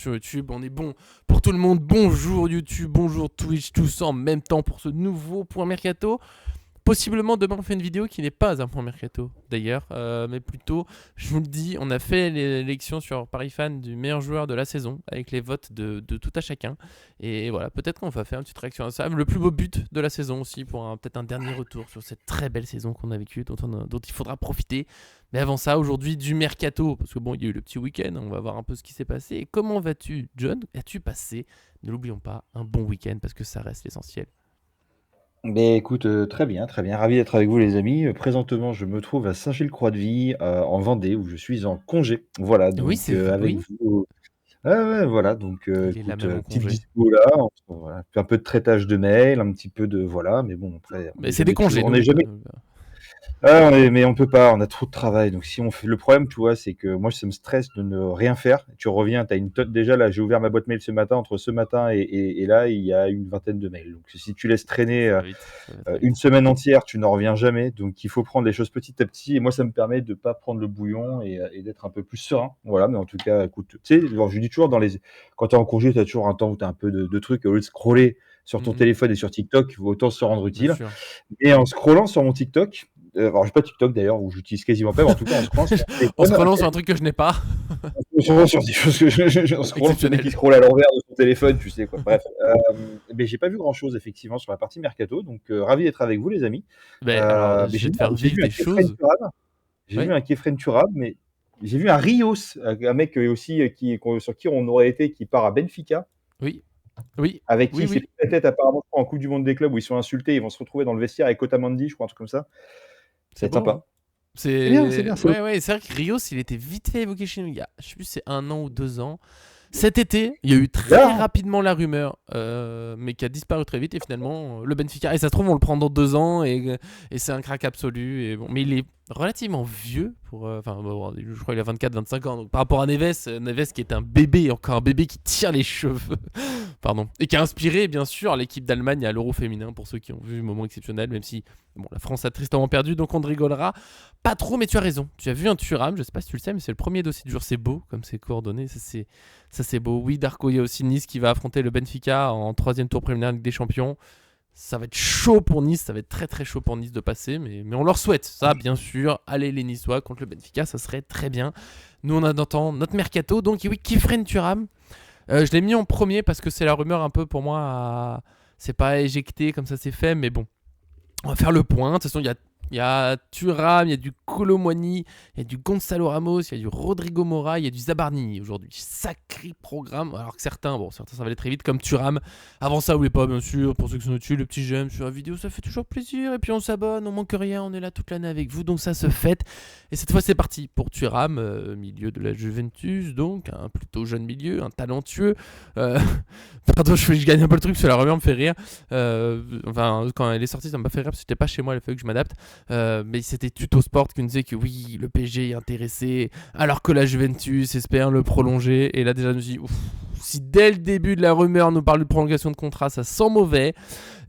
sur YouTube, on est bon pour tout le monde. Bonjour YouTube, bonjour Twitch, tous en même temps pour ce nouveau point mercato. Possiblement demain on fait une vidéo qui n'est pas un point mercato d'ailleurs, mais plutôt, je vous le dis, on a fait l'élection sur Paris Fan du meilleur joueur de la saison avec les votes de tout à chacun. Et voilà, peut-être qu'on va faire une petite réaction à ça. Le plus beau but de la saison aussi pour peut-être un dernier retour sur cette très belle saison qu'on a vécue, dont il faudra profiter. Mais avant ça, aujourd'hui du mercato, parce que bon, il y a eu le petit week-end, on va voir un peu ce qui s'est passé. Et comment vas-tu, John? As-tu passé, ne l'oublions pas, un bon week-end parce que ça reste l'essentiel. Beh, écoute, très bien, très bien. Ravi d'être avec vous les amis. Présentement, je me trouve à Saint-Gilles-Croix-de-Vie, en Vendée où je suis en congé. Voilà Oui, donc c'est vrai, avec oui. vous ouais, ouais, voilà donc Il est là écoute, même en petite congé. dispo là, voilà, un peu de traitage de mails, un petit peu de voilà, mais bon après Mais c'est des congés, on n'est donc. jamais mais on peut pas, on a trop de travail. Donc si on fait le problème, tu vois, c'est que moi ça me stresse de ne rien faire. Tu reviens, tu as une tonne déjà là, j'ai ouvert ma boîte mail ce matin, entre ce matin et là, il y a une vingtaine de mails. Donc si tu laisses traîner, Ça va vite, ça va très une vite. semaine entière, tu n'en reviens jamais. Donc il faut prendre les choses petit à petit et moi ça me permet de pas prendre le bouillon et d'être un peu plus serein. Voilà, mais en tout cas, écoute, tu sais, genre, je dis toujours quand tu es en congé, tu as toujours un temps où tu as un peu de trucs au lieu de scroller sur ton Mhm, téléphone et sur TikTok, autant se rendre bien utile. sûr. Et en scrollant sur mon TikTok, alors j'ai pas TikTok d'ailleurs, où j'utilise quasiment pas, mais en tout cas en scrollant sur mon On se téléphone, relance sur un truc que je n'ai pas. souvent sur des choses que en scrollant sur le mec qui Exceptionnel. scrolle à l'envers de son téléphone, tu sais quoi. Bref, mais j'ai pas vu grand chose effectivement sur la partie mercato, donc ravi d'être avec vous les amis. Ben, alors, Mais je vais te faire j'ai vivre vu un des Kefren choses. Turam, j'ai vu Ouais. un Kefren Turam, mais j'ai vu un Rios, un mec aussi sur qui on aurait été, qui part à Benfica, Oui. Oui. avec qui Oui, il s'est oui. pris la tête apparemment en Coupe du monde des clubs où ils sont insultés, ils vont se retrouver dans le vestiaire avec Otamendi, je crois, un truc comme ça. Ça va C'est être beau, hein. sympa. C'est bien, c'est bien, c'est Ouais, ouais, c'est vrai que Rios, il était vite fait évoqué chez nous. Je sais plus si c'est 1 an ou 2 ans. Cet été, il y a eu très là. rapidement la rumeur, mais qui a disparu très vite. Et finalement, le Benfica, et ça se trouve, on le prend dans 2 ans, et c'est un crack absolu. Et bon, mais il est relativement vieux. Enfin, bon, je crois qu'il a 24-25 ans. Donc, par rapport à Neves, Neves qui est un bébé, encore un bébé qui tire les cheveux. Pardon. Et qui a inspiré, bien sûr, l'équipe d'Allemagne à l'Euro féminin, pour ceux qui ont vu le moment exceptionnel, même si bon, la France a tristement perdu, donc on ne rigolera pas trop. Mais tu as raison. Tu as vu un Thuram, je sais pas si tu le sais, mais c'est le premier dossier du jour. C'est beau, comme c'est coordonné. Ça, c'est beau. Oui, Darko, il y a aussi Nice qui va affronter le Benfica en troisième tour préliminaire Ligue des Champions. Ça va être chaud pour Nice, ça va être très très chaud pour Nice de passer, mais on leur souhaite ça, bien sûr. Allez les Niçois contre le Benfica, ça serait très bien. Nous, on attend notre mercato, donc oui, Kefren Thuram. Je l'ai mis en premier parce que c'est la rumeur un peu pour moi. C'est pas éjecté comme ça c'est fait, mais bon, on va faire le point. De toute façon, il y a Thuram, il y a du Colomwani, il y a du Gonzalo Ramos, il y a du Rodrigo Mora, il y a du Zabarni aujourd'hui. Sacré programme. Alors que certains ça va aller très vite, comme Thuram. Avant ça, n'oubliez pas, bien sûr, pour ceux qui sont dessus, le petit j'aime sur la vidéo, ça fait toujours plaisir. Et puis on s'abonne, on manque rien, on est là toute l'année avec vous, donc ça se fête. Et cette fois, c'est parti pour Thuram, milieu de la Juventus, donc un plutôt jeune milieu, un talentueux. Euh, Pardon, je gagne un peu le truc parce que la rumeur me fait rire. Enfin, quand elle est sortie, ça m'a fait rire parce que j'étais pas chez moi, il fallait que je m'adapte. Mais c'était Tuto Sport qui nous disait que oui, le PSG est intéressé, alors que la Juventus espère le prolonger. Et là, déjà, je me suis dit, ouf, si dès le début de la rumeur on nous parle de prolongation de contrat, ça sent mauvais.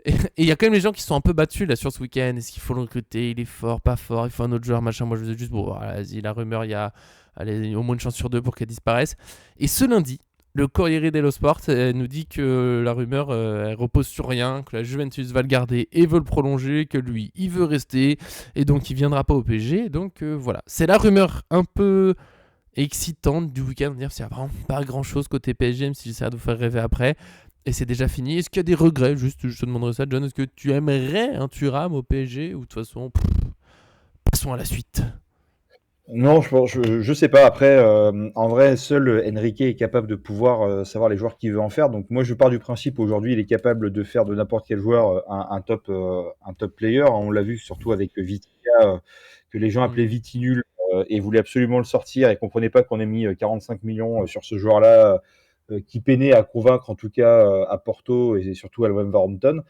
Et il y a quand même les gens qui sont un peu battus là sur ce week-end. Est-ce qu'il faut le recruter? Il est fort, pas fort? Il faut un autre joueur, machin. Moi, je disais juste, bon, voilà, vas-y, la rumeur, il y a allez, au moins une chance sur deux pour qu'elle disparaisse. Et ce lundi, le Corriere dello Sport nous dit que la rumeur elle repose sur rien, que la Juventus va le garder et veut le prolonger, que lui il veut rester et donc il viendra pas au PSG. Donc voilà, c'est la rumeur un peu excitante du week-end. Dire s'il y a vraiment pas grand chose côté PSG, même si j'essaie de vous faire rêver après. Et c'est déjà fini. Est-ce qu'il y a des regrets? Juste, je te demanderai ça, John. Est-ce que tu aimerais un Thuram au PSG ou de toute façon, passons à la suite. Non, je sais pas. Après, en vrai, seul Enrique est capable de pouvoir savoir les joueurs qu'il veut en faire. Donc moi, je pars du principe aujourd'hui, il est capable de faire de n'importe quel joueur un top player. On l'a vu surtout avec Vitinha, que les gens appelaient Mhm. Vitinul et voulaient absolument le sortir et comprenaient pas qu'on ait mis 45 millions sur ce joueur-là, qui peinait à convaincre en tout cas à Porto et surtout à Wolverhampton.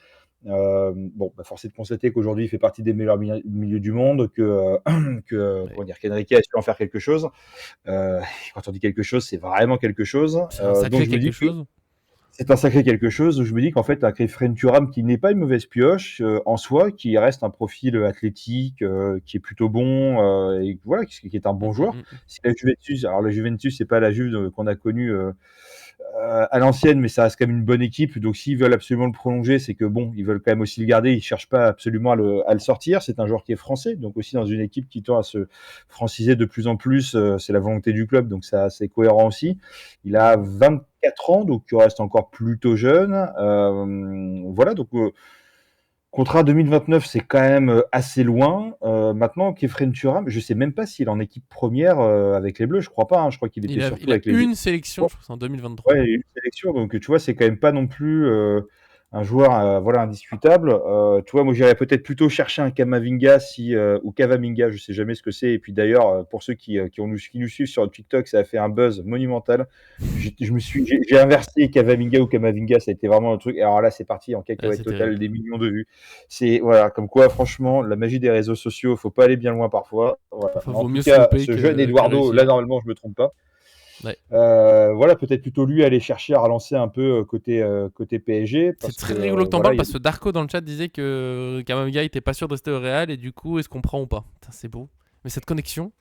Bon, bah, force est de constater qu'aujourd'hui, il fait partie des meilleurs milieux du monde, Ouais. comment dire, qu'Enrique a su en faire quelque chose. Quand on dit quelque chose, c'est vraiment quelque chose. C'est un Donc sacré je me quelque dis que chose. c'est un sacré quelque chose. Où je me dis qu'en fait, un Kefren Turam qui n'est pas une mauvaise pioche en soi, qui reste un profil athlétique, qui est plutôt bon, et voilà, qui est un bon joueur. Mm. Si la Juventus, alors la Juventus, c'est pas la Juve qu'on a connue à l'ancienne, mais ça reste quand même une bonne équipe. Donc s'ils veulent absolument le prolonger, c'est que bon, ils veulent quand même aussi le garder. Ils cherchent pas absolument à le sortir. C'est un joueur qui est français, donc aussi dans une équipe qui tend à se franciser de plus en plus. C'est la volonté du club, donc ça c'est cohérent aussi. Il a 24 ans, donc il reste encore plutôt jeune. Voilà, donc contrat 2029, c'est quand même assez loin. Maintenant, Kefren Turam, je sais même pas s'il est en équipe première avec les Bleus. Je crois pas. Je crois qu'il était surtout Il a avec les. une sélection, je crois que c'est en 2023. Ouais, il y a eu une sélection, donc tu vois, c'est quand même pas non plus un joueur voilà, indiscutable. Tu vois, moi j'irais peut-être plutôt chercher un Kamavinga ou Kavaminga, je sais jamais ce que c'est. Et puis d'ailleurs, pour ceux qui nous suivent sur TikTok, ça a fait un buzz monumental. J'ai inversé Kavaminga ou Kamavinga, ça a été vraiment un truc. Alors là, c'est parti en Ah, cacahuète c'est totale, terrible. des millions de vues. C'est voilà, comme quoi, franchement, la magie des réseaux sociaux, faut pas aller bien loin parfois. Voilà. Enfin, En vaut tout mieux se cas, louper ce jeune que Eduardo, là réussir. normalement, je me trompe pas. Ouais. Voilà, peut-être plutôt lui aller chercher à relancer un peu côté PSG C'est parce que très rigolo que t'en voilà, parles il y a parce que Darko dans le chat disait que Kamavinga était pas sûr de rester au Real et du coup, est-ce qu'on prend ou pas? Putain, c'est beau. Mais cette connexion.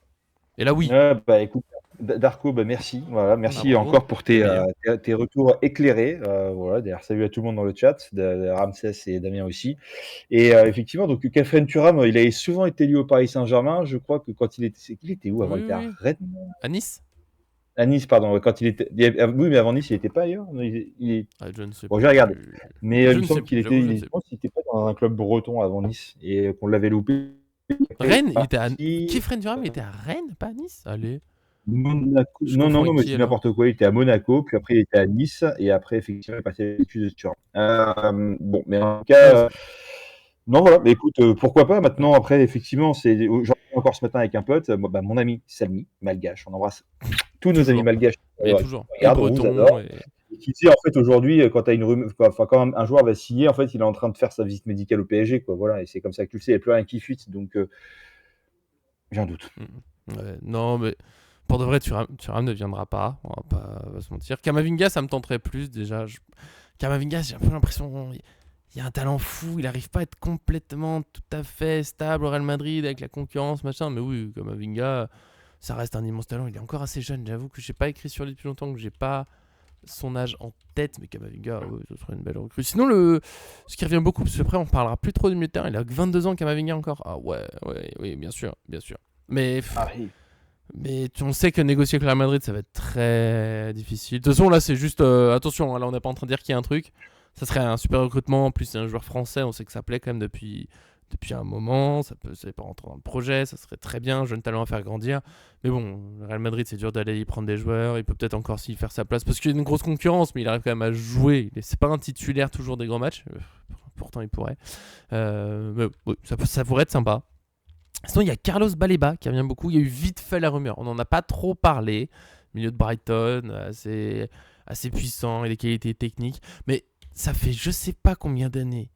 Et là, oui. Bah écoute, Darko, bah merci, voilà, Bah, merci bravo. encore pour Le tes, meilleur. tes retours éclairés. Voilà, d'ailleurs, salut à tout le monde dans le chat, Ramsès et Damien aussi. Et effectivement, donc Kefren Thuram, il avait souvent été lié au Paris Saint-Germain. Je crois que quand il était où avant? Il Oui, était à oui. Rennes, À Nice? à Nice, pardon. Quand oui, mais avant Nice, il n'était pas ailleurs. Ah, je ne sais Bon, j'ai regardé. plus. Mais Je il me ne sais semble plus. J'avoue, je ne je sais plus. pense qu'il était pas dans un club breton avant Nice et qu'on l'avait loupé. Après, il est Rennes, il était à. parti Kefren Durham, il était à Rennes, pas à Nice? Allez. Monaco. Je Non, confonds non, non, avec mais qui c'est alors? n'importe quoi. Il était à Monaco, puis après il était à Nice, et après effectivement il est passé à l'étude de Turin. Bon, mais en tout Ouais, cas, non, voilà. Mais écoute, pourquoi pas. Maintenant, après, effectivement, j'en parlais encore ce matin avec un pote, mon ami Salmi, malgache. On embrasse tous nos amis toujours. malgaches. Mais toujours. Et Regarde, on vous adore. breton. Et... Et qui dit en fait aujourd'hui, quand t'as une enfin, quand un joueur va signer, en fait, il est en train de faire sa visite médicale au PSG, quoi. Voilà, et c'est comme ça que tu le sais. Il n'y a plus rien qui fuite, donc j'ai un doute. Ouais, non, mais pour de vrai, Thuram ne viendra pas. On va se mentir. Kamavinga, ça me tenterait plus déjà. Kamavinga, j'ai un peu l'impression. Il y a un talent fou. Il n'arrive pas à être complètement tout à fait stable au Real Madrid avec la concurrence, machin. Mais oui, Kamavinga, ça reste un immense talent. Il est encore assez jeune. J'avoue que j'ai pas écrit sur lui depuis longtemps, que j'ai pas son âge en tête, mais Kamavinga, ouais, ce serait une belle recrue. Sinon, ce qui revient beaucoup, parce que après, on parlera plus trop du milieu de terrain, il a que 22 ans, Kamavinga encore. Ah ouais, ouais, oui, bien sûr, bien sûr. Mais, Ah oui. mais on sait que négocier avec la Madrid, ça va être très difficile. De toute façon, là, c'est juste. Attention, là, on n'est pas en train de dire qu'il y a un truc. Ça serait un super recrutement. En plus, c'est un joueur français, on sait que ça plaît quand même depuis un moment. Ça n'est pas rentrer dans le projet, ça serait très bien. Jeune talent à faire grandir. Mais bon, le Real Madrid, c'est dur d'aller y prendre des joueurs. Il peut peut-être encore s'y faire sa place parce qu'il y a une grosse concurrence, mais il arrive quand même à jouer. C'est pas un titulaire toujours des grands matchs. Pourtant, il pourrait. Mais oui, ça pourrait être sympa. Sinon, il y a Carlos Baleba qui revient beaucoup. Il y a eu vite fait la rumeur. On n'en a pas trop parlé. Milieu de Brighton, assez puissant et des qualités techniques. Mais ça fait je sais pas combien d'années,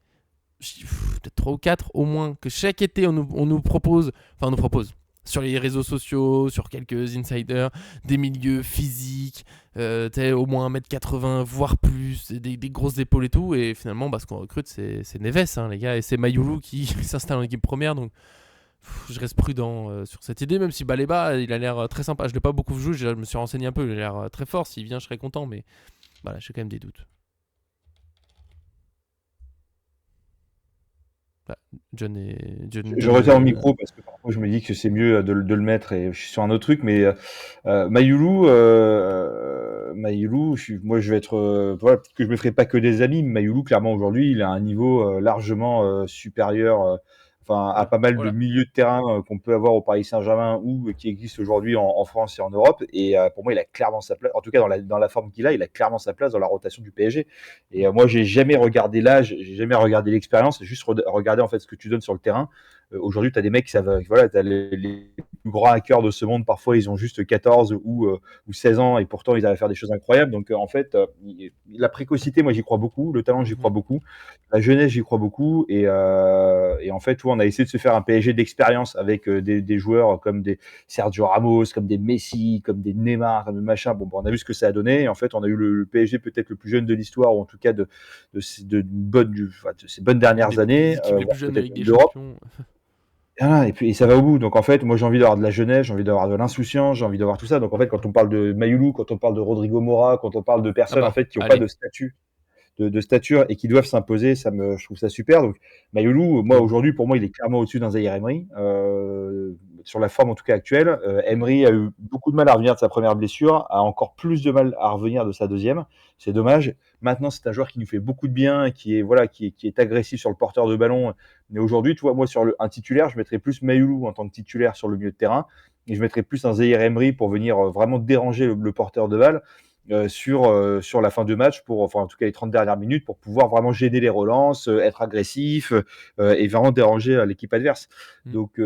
peut-être 3 ou 4 au moins, que chaque été on nous propose, sur les réseaux sociaux, sur quelques insiders, des milieux physiques, au moins 1m80, voire plus, des grosses épaules et tout. Et finalement, ce qu'on recrute, c'est Neves, hein, les gars. Et c'est Mayoulou qui s'installe en équipe première. Donc je reste prudent sur cette idée, même si Baleba, il a l'air très sympa. Je l'ai pas beaucoup vu, je me suis renseigné un peu, il a l'air très fort. S'il vient, je serais content, mais voilà, j'ai quand même des doutes. Bah, Je retire mon micro parce que parfois je me dis que c'est mieux de le mettre et je suis sur un autre truc, mais Mayoulou, moi je vais être, voilà, peut-être que je me ferai pas que des amis, mais Mayoulou clairement aujourd'hui il a un niveau largement supérieur, enfin à Ouais, pas mal de voilà. milieux de terrain qu'on peut avoir au Paris Saint-Germain ou qui existent aujourd'hui en France et en Europe. Et pour moi il a clairement sa place, en tout cas dans la forme qu'il a, il a clairement sa place dans la rotation du PSG. Et moi, j'ai jamais regardé l'âge, j'ai jamais regardé l'expérience, j'ai juste regardé en fait ce que tu donnes sur le terrain. Aujourd'hui, tu as des mecs qui savent, voilà, tu as les plus grands hackers de ce monde, parfois ils ont juste 14 ou 16 ans et pourtant ils arrivent à faire des choses incroyables. Donc en fait, la précocité, moi j'y crois beaucoup, le talent, j'y crois Mhm. beaucoup, la jeunesse, j'y crois beaucoup. Et en fait, on a essayé de se faire un PSG d'expérience avec des joueurs comme des Sergio Ramos, comme des Messi, comme des Neymar, comme des machins. Bon, on a vu ce que ça a donné. Et en fait, on a eu le PSG peut-être le plus jeune de l'histoire, ou en tout cas de ces bonnes Une dernières années, des équipes les voire plus jeunes de peut-être Ligue même des d'Europe. Champions. Et puis et ça va au bout. Donc en fait, moi j'ai envie d'avoir de la jeunesse, j'ai envie d'avoir de l'insouciance, j'ai envie d'avoir tout ça. Donc en fait, quand on parle de Mayoulou, quand on parle de Rodrigo Mora, quand on parle de Ah personnes en bah, fait qui ont pas allez. de statut de stature et qui doivent s'imposer, je trouve ça super. Donc Mayoulou, moi Mm. aujourd'hui, pour moi, il est clairement au-dessus d'un Zahir Emery, sur la forme en tout cas actuelle. Emery a eu beaucoup de mal à revenir de sa première blessure, a encore plus de mal à revenir de sa deuxième. C'est dommage. Maintenant, c'est un joueur qui nous fait beaucoup de bien, qui est voilà, qui est agressif sur le porteur de ballon. Mais aujourd'hui, tu vois, moi sur un titulaire, je mettrais plus Mayoulou en tant que titulaire sur le milieu de terrain, et je mettrais plus un Zahir Emery pour venir vraiment déranger le porteur de balle sur la fin de match, enfin en tout cas les 30 dernières minutes, pour pouvoir vraiment gêner les relances, être agressif et vraiment déranger l'équipe adverse. Mm. Donc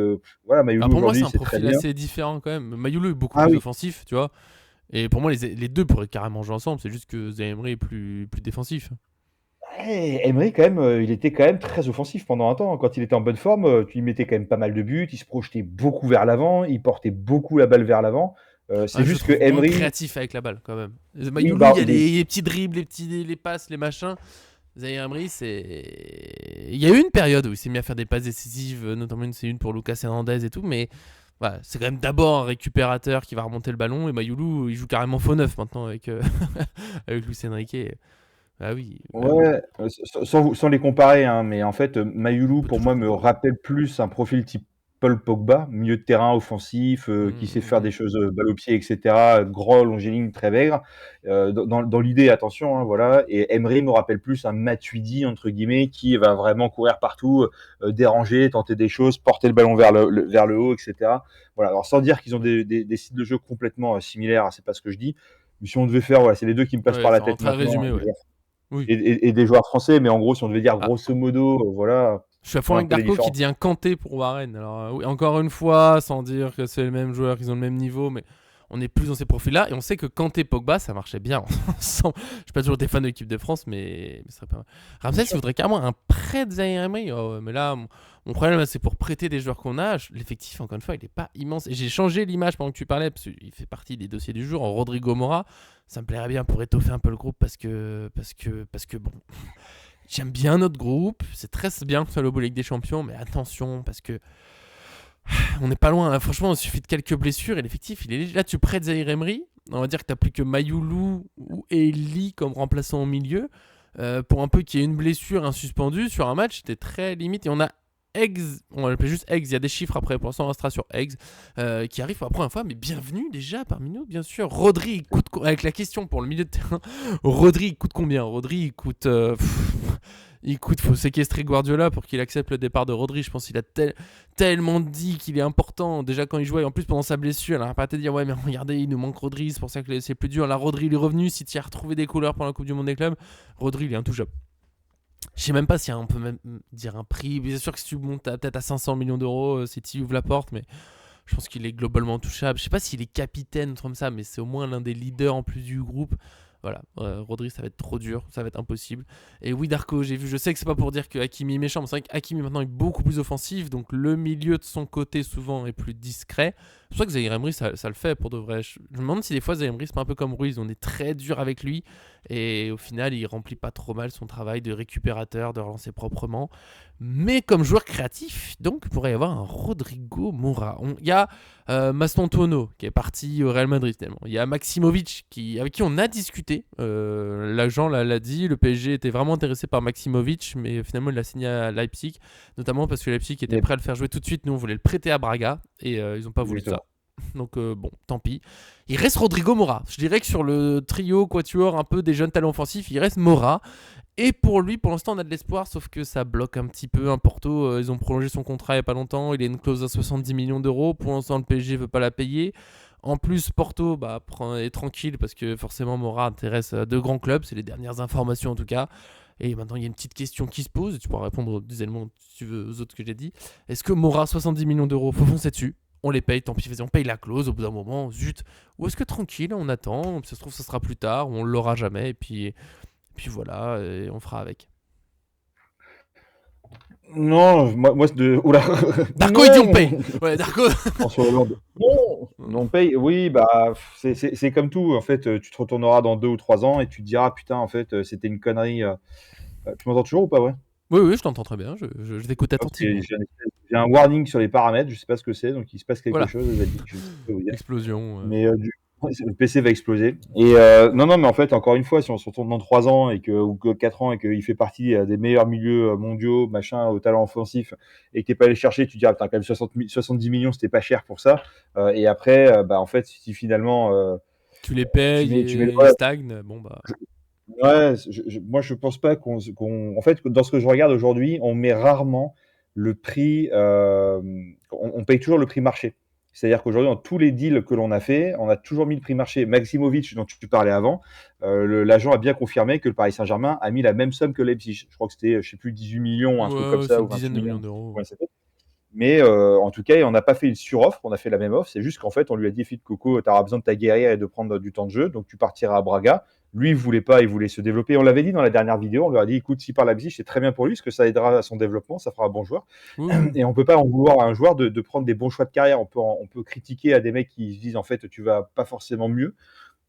voilà, Ah, Mayoulou pour moi, c'est aujourd'hui, un c'est très profil bien. assez différent quand même. Mayoulou est beaucoup Ah plus oui, offensif, tu vois. Et pour moi, les deux pourraient carrément jouer ensemble. C'est juste que Zaïmri est plus défensif. Emery quand même, il était quand même très offensif pendant un temps. Quand il était en bonne forme, il mettait quand même pas mal de buts, il se projetait beaucoup vers l'avant, il portait beaucoup la balle vers l'avant. C'est Ouais, je le juste que trouve moins Emery, créatif avec la balle quand même. oui, Mayoulou, il bah, y a il est, les petits dribbles, les passes, les machins. Zaïre Emery, c'est. Il y a eu une période où il s'est mis à faire des passes décisives, notamment c'est une pour Lucas Hernandez et tout, mais voilà, c'est quand même d'abord un récupérateur qui va remonter le ballon. Et Mayoulou, il joue carrément faux neuf maintenant avec, avec Luis Enrique. Ah oui, ah oui, ouais, sans les comparer, hein, mais en fait, on Mayoulou, peut pour toujours moi, me comparer. rappelle plus un profil type Paul Pogba, milieu de terrain offensif, qui sait faire Mmh. des choses, balle au pied, et cetera, grand, longiligne, très maigre. Dans l'idée, attention, hein, voilà. Et Emery me rappelle plus un Matuidi, entre guillemets, qui va vraiment courir partout, déranger, tenter des choses, porter le ballon vers le haut, et cetera. Voilà. Alors, sans dire qu'ils ont des styles de jeu complètement similaires, hein, c'est pas ce que je dis. Mais si on devait faire, voilà, c'est les deux qui me passent Ouais, par la enfin, en tête très maintenant, résumé, ouais. Oui. et des joueurs français, mais en gros, si on devait dire Ah, grosso modo, voilà, je suis à fond voilà un avec peu les Darko qui différences. dit un Kanté pour Warren. Alors, oui, encore une fois, sans dire que c'est le même joueur, qu'ils ont le même niveau, mais on est plus dans ces profils-là. Et on sait que Kanté Pogba, ça marchait bien. Sans- Je suis pas toujours des fans de l'équipe de France, mais ce serait pas mal. Bien Ramsès, il sûr. voudrait carrément un prêt de Zaire Emery. Oh, ouais, mais là, mon problème, c'est pour prêter des joueurs qu'on a. L'effectif, encore une fois, il est pas immense. Et j'ai changé l'image pendant que tu parlais, parce qu'il fait partie des dossiers du jour. En Rodrigo Mora, ça me plairait bien pour étoffer un peu le groupe, parce que bon. J'aime bien notre groupe, c'est très bien que ce soit le beau Ligue des Champions, mais attention, parce que on n'est pas loin. Là. Franchement, il suffit de quelques blessures et l'effectif, il est léger. Là, tu prêtes Zaire Emery, on va dire que tu n'as plus que Mayoulou ou Eli comme remplaçant au milieu. Pour un peu qu'il y ait une blessure, un suspendu sur un match, c'était très limite. Et on a Eggs, on va l'appeler juste Eggs, il y a des chiffres après, pour l'instant on restera sur Eggs, qui arrive pour la première fois, mais bienvenue déjà parmi nous, bien sûr. Rodri, il coûte, avec la question pour le milieu de terrain, Rodri, il coûte combien? Rodri, il coûte... faut séquestrer Guardiola pour qu'il accepte le départ de Rodri. Je pense qu'il a tellement dit qu'il est important déjà quand il jouait, et en plus pendant sa blessure. Elle n'a pas à te dire ouais mais regardez il nous manque Rodri, c'est pour ça que c'est plus dur. Là Rodri il est revenu, si tu as retrouvé des couleurs pendant la Coupe du Monde des clubs, Rodri il est intouchable. Je sais même pas si on peut même dire un prix. Bien sûr que si tu montes peut-être à 500 millions d'euros, c'est tu ouvres la porte, mais je pense qu'il est globalement touchable. Je sais pas s'il est capitaine ou comme ça, mais c'est au moins l'un des leaders en plus du groupe. Voilà, Rodri, ça va être trop dur, ça va être impossible. Et oui, Darko, j'ai vu, je sais que c'est pas pour dire que Hakimi est méchant, mais c'est vrai qu'Hakimi maintenant est beaucoup plus offensif, donc le milieu de son côté souvent est plus discret. C'est pour ça que Zaire Emery, ça le fait pour de vrai. Je me demande si des fois Zaire Emery, c'est pas un peu comme Ruiz, on est très dur avec lui, et au final, il remplit pas trop mal son travail de récupérateur, de relancer proprement. Mais comme joueur créatif, donc, il pourrait y avoir un Rodrigo Moura. Il y a Mastantuono qui est parti au Real Madrid finalement. Il y a Maximovic avec qui on a discuté. L'agent l'a dit, le PSG était vraiment intéressé par Maximovic, mais finalement il l'a signé à Leipzig, notamment parce que Leipzig était Mais prêt à le faire jouer tout de suite. Nous on voulait le prêter à Braga et ils n'ont pas voulu de ça. exactement. Donc bon, tant pis. Il reste Rodrigo Mora. Je dirais que sur le trio quatuor un peu des jeunes talents offensifs, il reste Mora. Et pour lui, pour l'instant, on a de l'espoir, sauf que ça bloque un petit peu. Un Porto, ils ont prolongé son contrat il n'y a pas longtemps. Il a une clause à 70 millions d'euros. Pour l'instant, le PSG ne veut pas la payer. En plus, Porto est tranquille parce que forcément, Mora intéresse deux grands clubs. C'est les dernières informations en tout cas. Et maintenant, il y a une petite question qui se pose. Et tu pourras répondre des éléments si tu veux aux autres que j'ai dit. Est-ce que Mora, 70 millions d'euros, faut foncer dessus? On les paye, tant pis, on paye la clause au bout d'un moment, zut. Ou est-ce que tranquille, on attend, ça se trouve, ça sera plus tard, ou on l'aura jamais, et puis voilà, et on fera avec. Non, moi c'est de. Oula, Darko, il dit on paye. non, Ouais, Darko. François Hollande. Non, non paye. Oui, bah c'est comme tout. En fait, tu te retourneras dans 2 ou 3 ans et tu te diras putain, en fait, c'était une connerie. Tu m'entends toujours ou pas, ouais? Oui, oui, je t'entends très bien, je t'écoute Parce que attentivement. j'ai un warning sur les paramètres, je sais pas ce que c'est, donc il se passe quelque Voilà. chose, je ne sais pas vous dire. Explosion. Mais ouais, le PC va exploser. Et non, non, mais en fait, encore une fois, si on se retourne dans 3 ans ou que 4 ans et qu'il fait partie des meilleurs milieux mondiaux, machin, au talent offensif, et que t'es pas allé chercher, tu te dis, ah, putain, quand même 70 millions, c'était pas cher pour ça. Et après, bah, en fait, si finalement, Tu les payes tu mets et ils ouais, stagnent. Bon, bah. ouais, moi je pense pas en fait, dans ce que je regarde aujourd'hui, on met rarement le prix, on paye toujours le prix marché. C'est-à-dire qu'aujourd'hui, dans tous les deals que l'on a fait, on a toujours mis le prix marché. Maximovic, dont tu parlais avant, l'agent a bien confirmé que le Paris Saint-Germain a mis la même somme que Leipzig. Je crois que c'était, je sais plus, 18 millions, un truc comme Ouais, c'est ça, une ou 28 dizaine de millions millions. d'euros. Ouais, c'est fait. Mais en tout cas, on n'a pas fait une suroffre, on a fait la même offre. C'est juste qu'en fait, on lui a dit, Philippe Coco, tu auras besoin de ta guerrière et de prendre du temps de jeu, donc tu partiras à Braga. Lui, il voulait pas, il voulait se développer. On l'avait dit dans la dernière vidéo, on lui a dit, écoute, s'il part à Leipzig, c'est très bien pour lui, parce que ça aidera à son développement, ça fera un bon joueur. Oui, oui. Et on peut pas en vouloir à un joueur de prendre des bons choix de carrière. On peut critiquer à des mecs qui se disent, en fait, tu vas pas forcément mieux,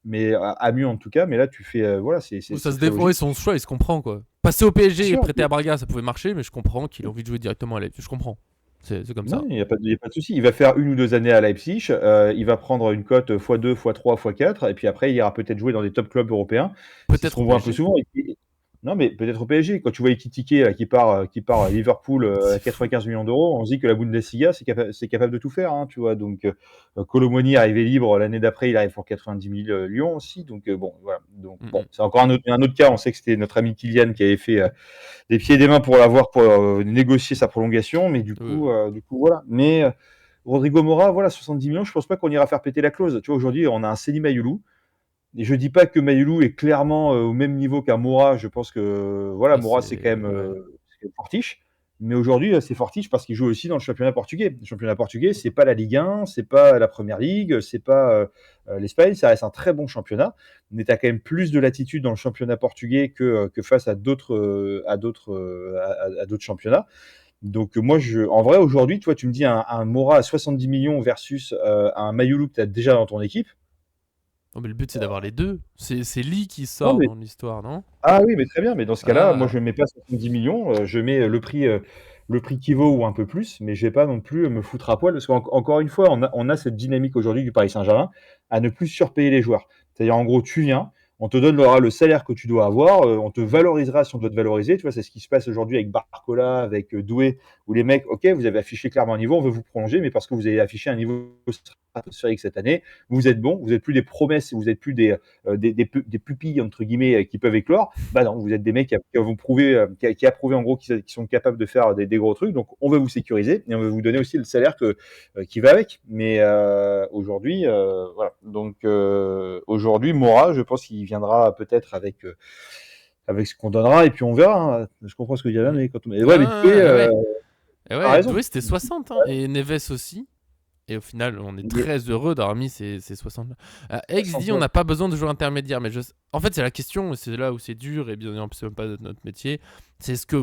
mais à mieux en tout cas. Mais là, tu fais, voilà, Ou ça c'est se très défend, logique. son choix, il se comprend quoi. Passer au PSG Bien et sûr. prêter à Braga, ça pouvait marcher, mais je comprends qu'il a envie de jouer directement à Leipzig. Je comprends. C'est comme Non, ça. il y a pas de souci. Il va faire 1 ou 2 années à Leipzig, il va prendre une cote x2, x3, x4 et puis après il ira peut-être jouer dans des top clubs européens. C'est ce Peut-être qu'on au voit un peu PSG. souvent et puis non, mais peut-être au PSG. Quand tu vois Ekitike là qui part à Liverpool, à C'est fou. 95 millions d'euros, on se dit que la Bundesliga, c'est capable de tout faire, hein, tu vois? Donc Kolo Muani est arrivé libre, l'année d'après, il arrive pour 90 millions aussi, donc bon, voilà. Donc bon, Mm-mm. c'est encore un autre cas. On sait que c'était notre ami Kylian qui avait fait, des pieds et des mains pour l'avoir, pour négocier sa prolongation, mais Ouais. du coup voilà. Mais Rodrigo Mora, voilà, 70 millions, je pense pas qu'on ira faire péter la clause. Tu vois, aujourd'hui, on a un Seny Mayulu. Et je dis pas que Mayulu est clairement au même niveau qu'un Mora. Je pense que, voilà, Ah, Mora, c'est. Ouais. c'est quand même fortiche. Mais aujourd'hui, c'est fortiche parce qu'il joue aussi dans le championnat portugais. Le championnat portugais, c'est pas la Ligue 1, c'est pas la Première Ligue, c'est pas l'Espagne. Ça reste un très bon championnat. Mais tu as quand même plus de latitude dans le championnat portugais que face à d'autres championnats. Donc moi, en vrai, aujourd'hui, toi, tu me dis un Mora à 70 millions versus un Mayulu que tu as déjà dans ton équipe. Non, mais le but, c'est d'avoir les deux. C'est Lee qui Non, sort mais dans l'histoire, non? ah oui, mais très bien. Mais dans ce cas-là, moi, Ah, je ne mets pas 70 millions. Je mets le prix qui vaut ou un peu plus, mais je vais pas non plus me foutre à poil parce qu'encore une fois, on a cette dynamique aujourd'hui du Paris Saint-Germain à ne plus surpayer les joueurs. C'est-à-dire, en gros, tu viens, on te donnera le salaire que tu dois avoir, on te valorisera si on doit te valoriser. Tu vois, c'est ce qui se passe aujourd'hui avec Barcola, avec Doué, où les mecs, ok, vous avez affiché clairement un niveau, on veut vous prolonger, mais parce que vous avez affiché un niveau stratosphérique cette année, vous êtes bon, vous n'êtes plus des promesses, vous n'êtes plus des pupilles entre guillemets qui peuvent éclore. Bah non, vous êtes des mecs qui vont prouver, qui a prouvé en gros qu'ils sont capables de faire des gros trucs. Donc on veut vous sécuriser et on veut vous donner aussi le salaire qui va avec. Mais aujourd'hui, voilà. Donc aujourd'hui, Mora, je pense qu'il viendra peut-être avec ce qu'on donnera et puis on verra. Hein. Je comprends ce que dit Alan, mm. mais ouais, mais Doué Ah, ouais. Et a ouais, raison. Doué, c'était 60, hein, et Neves aussi. Et au final, on est Il est très heureux d'avoir mis ces 60 là. X dit on 69. n'a pas besoin de joueurs intermédiaires. Mais en fait, c'est la question, c'est là où c'est dur, et bien évidemment, c'est même pas notre métier. C'est ce que.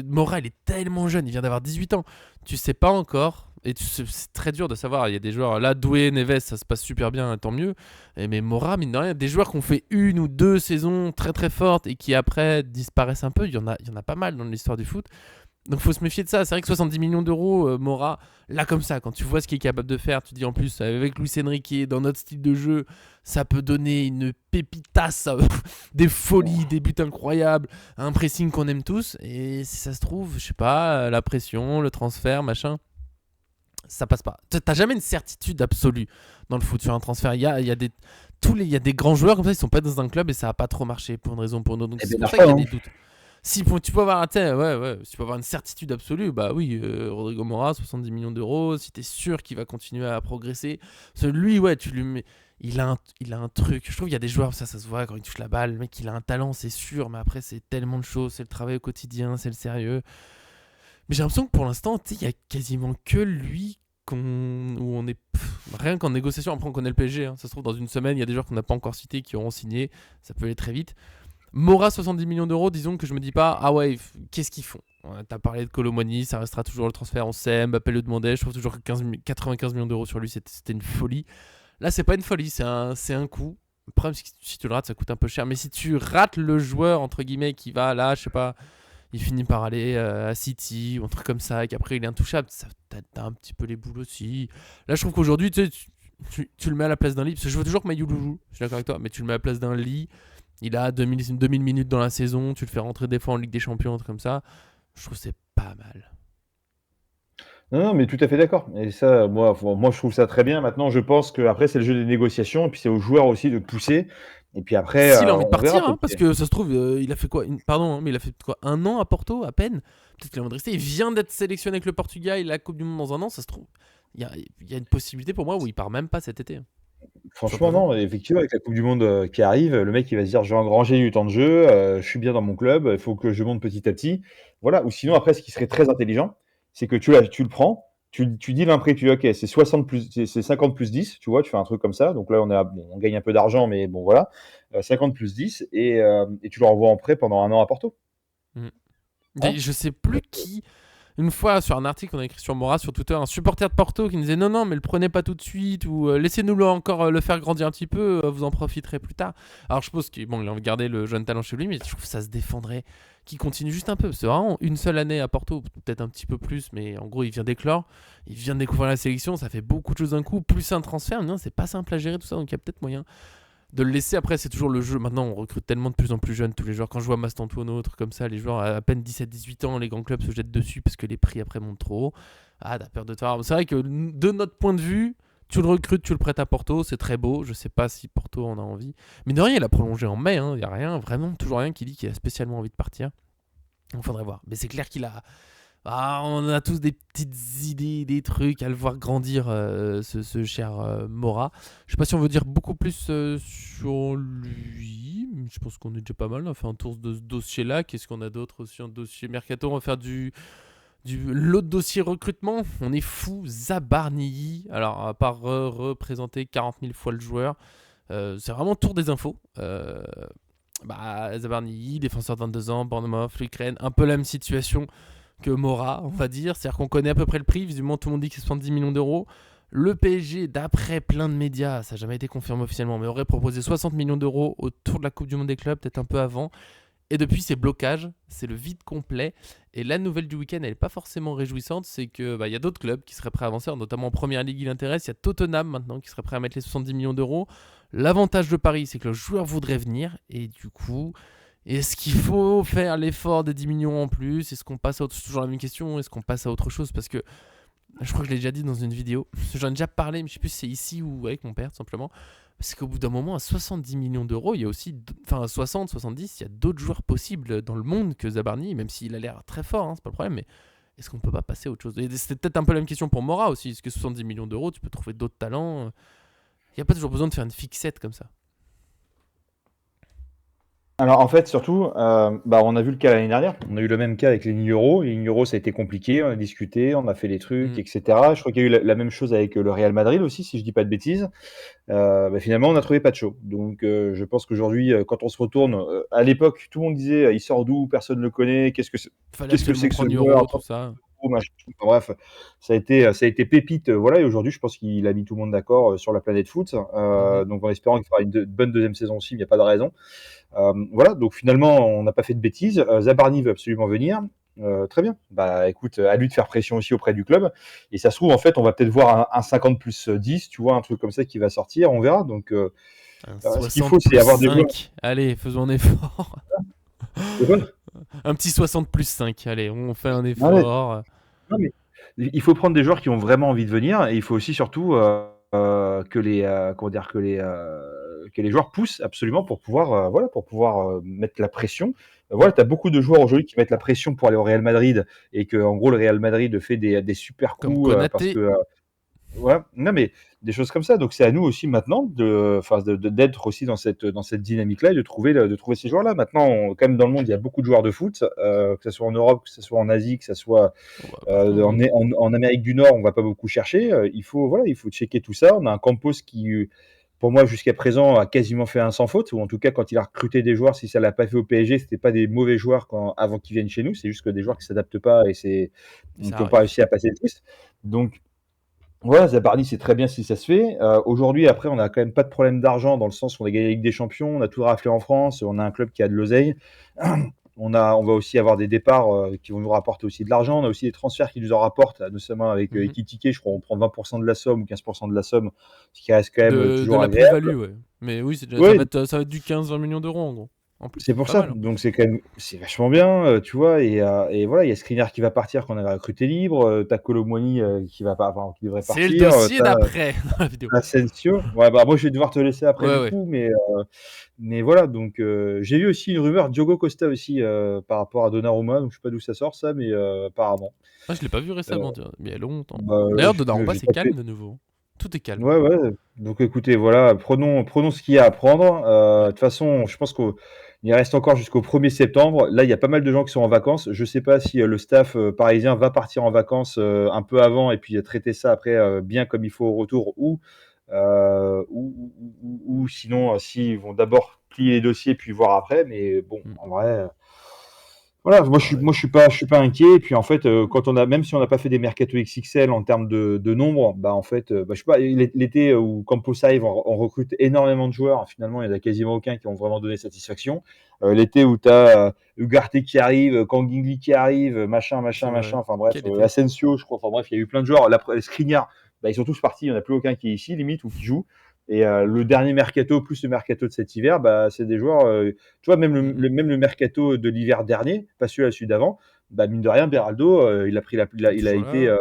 Mora, il est tellement jeune, il vient d'avoir 18 ans. Tu sais pas encore, et c'est très dur de savoir. Il y a des joueurs, là, Doué, Neves, ça se passe super bien, tant mieux. Mais Mora, mine de rien, des joueurs qui ont fait 1 ou 2 saisons très très fortes et qui après disparaissent un peu, il y en a pas mal dans l'histoire du foot. Donc faut se méfier de ça. C'est vrai que 70 millions d'euros, Mora, là comme ça, quand tu vois ce qu'il est capable de faire, tu dis en plus avec Luis Enrique, dans notre style de jeu, ça peut donner une pépitasse, des folies, des buts incroyables, un pressing qu'on aime tous. Et si ça se trouve, je sais pas, la pression, le transfert, machin, ça passe pas. T'as jamais une certitude absolue dans le foot sur un transfert. Il y a des grands joueurs comme ça, ils sont pas dans un club et ça a pas trop marché pour une raison ou pour une autre. Donc Eh c'est ben, pour marche ça pas, qu'il y a hein. des doutes. Si tu peux avoir si tu peux avoir une certitude absolue, bah oui, Rodrigo Mora, 70 millions d'euros, si t'es sûr qu'il va continuer à progresser. Parce que lui, ouais, tu lui mets. Il a un truc. Je trouve qu'il y a des joueurs, ça se voit quand il touche la balle. Le mec, il a un talent, c'est sûr, mais après, c'est tellement de choses. C'est le travail au quotidien, c'est le sérieux. Mais j'ai l'impression que pour l'instant, tu sais, il y a quasiment que lui où on est. Rien qu'en négociation, après, on connaît le PSG. Hein. Ça se trouve, dans une semaine, il y a des joueurs qu'on n'a pas encore cités qui auront signé. Ça peut aller très vite. Mora 70 millions d'euros, disons que je me dis pas, ah ouais, qu'est-ce qu'ils font? T'as parlé de Kolo Muani, ça restera toujours le transfert, on sait, Mbappé le demandait, je trouve toujours que 95 millions d'euros sur lui, c'était une folie. Là, c'est pas une folie, c'est un coup. Le problème, c'est que si tu le rates, ça coûte un peu cher. Mais si tu rates le joueur, entre guillemets, qui va là, je sais pas, il finit par aller à City ou un truc comme ça, et qu'après il est intouchable. T'as un petit peu les boules aussi. Là, je trouve qu'aujourd'hui, tu le mets à la place d'un lit, parce que je veux toujours que Mayoulou joue, je suis d'accord avec toi, mais tu le mets à la place d'un lit, il a 2000 minutes dans la saison, tu le fais rentrer des fois en Ligue des Champions, un truc comme ça. Je trouve que c'est pas mal. Non, non, mais tout à fait d'accord. Et ça, moi, je trouve ça très bien. Maintenant, je pense qu'après, c'est le jeu des négociations, et puis c'est aux joueurs aussi de pousser. Et puis après, S'il a envie de on verra. partir, hein, parce que ça se trouve, il a fait quoi Pardon, hein, mais il a fait quoi, un an à Porto, à peine. Peut-être qu'il a envie de rester. Il vient d'être sélectionné avec le Portugal, il a la Coupe du Monde dans un an, ça se trouve. Il y a une possibilité pour moi où il part même pas cet été, hein, tout Franchement, simplement. non, effectivement, avec la Coupe du Monde qui arrive, le mec, il va se dire, je vais engranger du temps de jeu, je suis bien dans mon club, il faut que je monte petit à petit. Voilà. Ou sinon, après, ce qui serait très intelligent, c'est que tu le prends, tu dis l'imprix, tu dis, ok, c'est 60 plus, c'est 50 plus 10, tu vois, tu fais un truc comme ça. Donc là, bon, on gagne un peu d'argent, mais bon, voilà. 50 plus 10, et tu le renvoies en prêt pendant un an à Porto. Mm. Hein. Je sais plus qui. Une fois, sur un article qu'on a écrit sur Mora sur Twitter, un supporter de Porto qui nous disait non, mais le prenez pas tout de suite, ou laissez-nous encore le faire grandir un petit peu, vous en profiterez plus tard. Alors je suppose qu'il bon, il a envie de garder le jeune talent chez lui, mais je trouve que ça se défendrait qu'il continue juste un peu. C'est vraiment une seule année à Porto, peut-être un petit peu plus, mais en gros, il vient d'éclore, il vient de découvrir la sélection, ça fait beaucoup de choses d'un coup, plus un transfert, mais non, c'est pas simple à gérer tout ça, donc il y a peut-être moyen de le laisser. Après, c'est toujours le jeu. Maintenant, on recrute tellement de plus en plus jeunes tous les joueurs. Quand je vois Mastantuono, autres comme ça, les joueurs à peine 17-18 ans, les grands clubs se jettent dessus parce que les prix après montent trop haut. Ah, t'as peur de toi. C'est vrai que de notre point de vue, tu le recrutes, tu le prêtes à Porto, c'est très beau. Je sais pas si Porto en a envie. Mais de rien, il a prolongé en mai. Il n'y a rien, vraiment, toujours rien qui dit qu'il a spécialement envie de partir. Il faudrait voir. Mais c'est clair qu'il a. Ah, on a tous des petites idées, des trucs à le voir grandir, ce cher Mora. Je sais pas si on veut dire beaucoup plus sur lui. Je pense qu'on est déjà pas mal. On a fait un tour de ce dossier-là. Qu'est-ce qu'on a d'autre aussi en dossier Mercato? On va faire l'autre dossier recrutement. On est fou. Zabarnyi. Alors, à part représenter 40 000 fois le joueur, c'est vraiment tour des infos. Zabarnyi, défenseur de 22 ans, Bournemouth, l'Ukraine. Un peu la même situation que Mora, on va dire. C'est-à-dire qu'on connaît à peu près le prix. Visiblement, tout le monde dit que c'est 70 millions d'euros. Le PSG, d'après plein de médias, ça n'a jamais été confirmé officiellement, mais aurait proposé 60 millions d'euros autour de la Coupe du Monde des clubs, peut-être un peu avant. Et depuis, c'est blocage, c'est le vide complet. Et la nouvelle du week-end, elle n'est pas forcément réjouissante. C'est que y a d'autres clubs qui seraient prêts à avancer, notamment en Première Ligue, il intéresse. Il y a Tottenham maintenant qui serait prêt à mettre les 70 millions d'euros. L'avantage de Paris, c'est que le joueur voudrait venir. Et du coup, est-ce qu'il faut faire l'effort des 10 millions en plus? Est-ce qu'on passe à autre chose? C'est toujours la même question. Est-ce qu'on passe à autre chose? Parce que je crois que je l'ai déjà dit dans une vidéo. J'en ai déjà parlé, mais je sais plus si c'est ici ou avec mon père, tout simplement. Parce qu'au bout d'un moment, à 70 millions d'euros, il y a aussi, enfin 60, 70, il y a d'autres joueurs possibles dans le monde que Zabarnyi, même s'il a l'air très fort, c'est pas le problème. Mais est-ce qu'on peut pas passer à autre chose? Et c'était peut-être un peu la même question pour Mora aussi. Est-ce que 70 millions d'euros, tu peux trouver d'autres talents? Il n'y a pas toujours besoin de faire une fixette comme ça. Alors en fait, surtout, on a vu le cas l'année dernière. On a eu le même cas avec les lignes euros. Les lignes euros, ça a été compliqué. On a discuté, on a fait les trucs, Mm. etc. Je crois qu'il y a eu la même chose avec le Real Madrid aussi, si je dis pas de bêtises. Finalement, on a trouvé pas de show. Donc, je pense qu'aujourd'hui, quand on se retourne, à l'époque, tout le monde disait, il sort d'où? Personne ne le connaît. Fallait Qu'est-ce que absolument c'est que ce prendre joueur? l'euro, tout ça. Machin. Enfin, bref, ça a été pépite. Voilà. Et aujourd'hui, je pense qu'il a mis tout le monde d'accord sur la planète foot. Mhm. Donc, en espérant qu'il fera une bonne deuxième saison aussi, il n'y a pas de raison. Voilà, donc finalement, on n'a pas fait de bêtises. Zabarny veut absolument venir. Très bien. Bah écoute, à lui de faire pression aussi auprès du club. Et ça se trouve, en fait, on va peut-être voir un 50 plus 10, tu vois, un truc comme ça qui va sortir, on verra. Donc, Un ce qu'il 60 faut, c'est plus avoir des joueurs. 5. Allez, faisons un effort. Et voilà. Un petit 60 plus 5. Allez, on fait un Ouais. effort. Non, mais il faut prendre des joueurs qui ont vraiment envie de venir, et il faut aussi surtout que comment dire, que les joueurs poussent absolument pour pouvoir, voilà, pour pouvoir mettre la pression. Voilà, tu as beaucoup de joueurs aujourd'hui qui mettent la pression pour aller au Real Madrid, et que en gros le Real Madrid fait des super Comme coups parce Konaté. que ouais, non, mais des choses comme ça. Donc c'est à nous aussi maintenant d'être aussi dans cette dynamique-là, et de trouver ces joueurs-là. Maintenant, quand même dans le monde, il y a beaucoup de joueurs de foot, que ce soit en Europe, que ce soit en Asie, que ce soit Oh, bah, partout, hein. en Amérique du Nord. On va pas beaucoup chercher. Il faut checker tout ça. On a un Campos qui, pour moi, jusqu'à présent, a quasiment fait un sans faute, ou en tout cas, quand il a recruté des joueurs, si ça l'a pas fait au PSG, c'était pas des mauvais joueurs avant qu'ils viennent chez nous. C'est juste que des joueurs qui s'adaptent pas, et Et ça qui n'ont pas arrive. réussi à passer le test. Donc voilà, Zabarny, c'est très bien si ça se fait. Aujourd'hui, après, on a quand même pas de problème d'argent, dans le sens où on a gagné la Ligue des Champions, on a tout raflé en France, on a un club qui a de l'oseille. On va aussi avoir des départs qui vont nous rapporter aussi de l'argent. On a aussi des transferts qui nous en rapportent, notamment avec Ekitike. Je crois qu'on prend 20% de la somme ou 15% de la somme, ce qui reste quand même De toujours la agréable. plus-value, ouais. Mais oui, ça Oui, va être du 15-20 millions d'euros en gros. En plus, c'est pour pas ça. mal. Hein. Donc c'est quand même c'est vachement bien, tu vois. Et voilà, il y a Skriniar qui va partir, qu'on avait recruté libre. T'as Kolo Muani qui va pas, enfin, qui devrait C'est le partir. dossier T'as d'après dans la vidéo. Asensio. Ouais, bah moi je vais devoir te laisser après Ouais, du ouais. coup, mais voilà. Donc j'ai vu aussi une rumeur Diogo Costa aussi par rapport à Donnarumma. Donc je sais pas d'où ça sort ça, mais apparemment. Ah, je l'ai pas vu Euh, récemment, mais il y a longtemps. bah, D'ailleurs, Donnarumma, j'ai c'est pas calme fait. de nouveau. Tout est calme. Ouais, ouais. Donc écoutez, voilà, prenons ce qu'il y a à prendre. De Ouais. toute façon, je pense qu'il reste encore jusqu'au 1er septembre. Là, il y a pas mal de gens qui sont en vacances. Je sais pas si le staff parisien va partir en vacances un peu avant et puis traiter ça après bien comme il faut au retour ou sinon, s'ils vont d'abord plier les dossiers puis voir après. Mais bon, Mm. en vrai. Voilà, moi je suis, Ouais. moi je suis pas inquiet. Et puis en fait, quand même si on n'a pas fait des mercato XXL en termes de nombre, bah en fait, je sais pas, l'été où Campos arrive, on recrute énormément de joueurs. Finalement, il y en a quasiment aucun qui ont vraiment donné satisfaction. L'été où tu as Ugarte qui arrive, Kangingli qui arrive, machin, C'est vrai. enfin bref, Quel été. Asensio, je crois. Enfin bref, il y a eu plein de joueurs. Skriniar, bah, ils sont tous partis. Il n'y en a plus aucun qui est ici, limite, ou qui joue. Et le dernier mercato, plus le mercato de cet hiver, bah, c'est des joueurs. Tu vois, même Mm. même le mercato de l'hiver dernier, pas celui d'avant, bah, mine de rien, Beraldo, il a pris Il est il a toujours été là.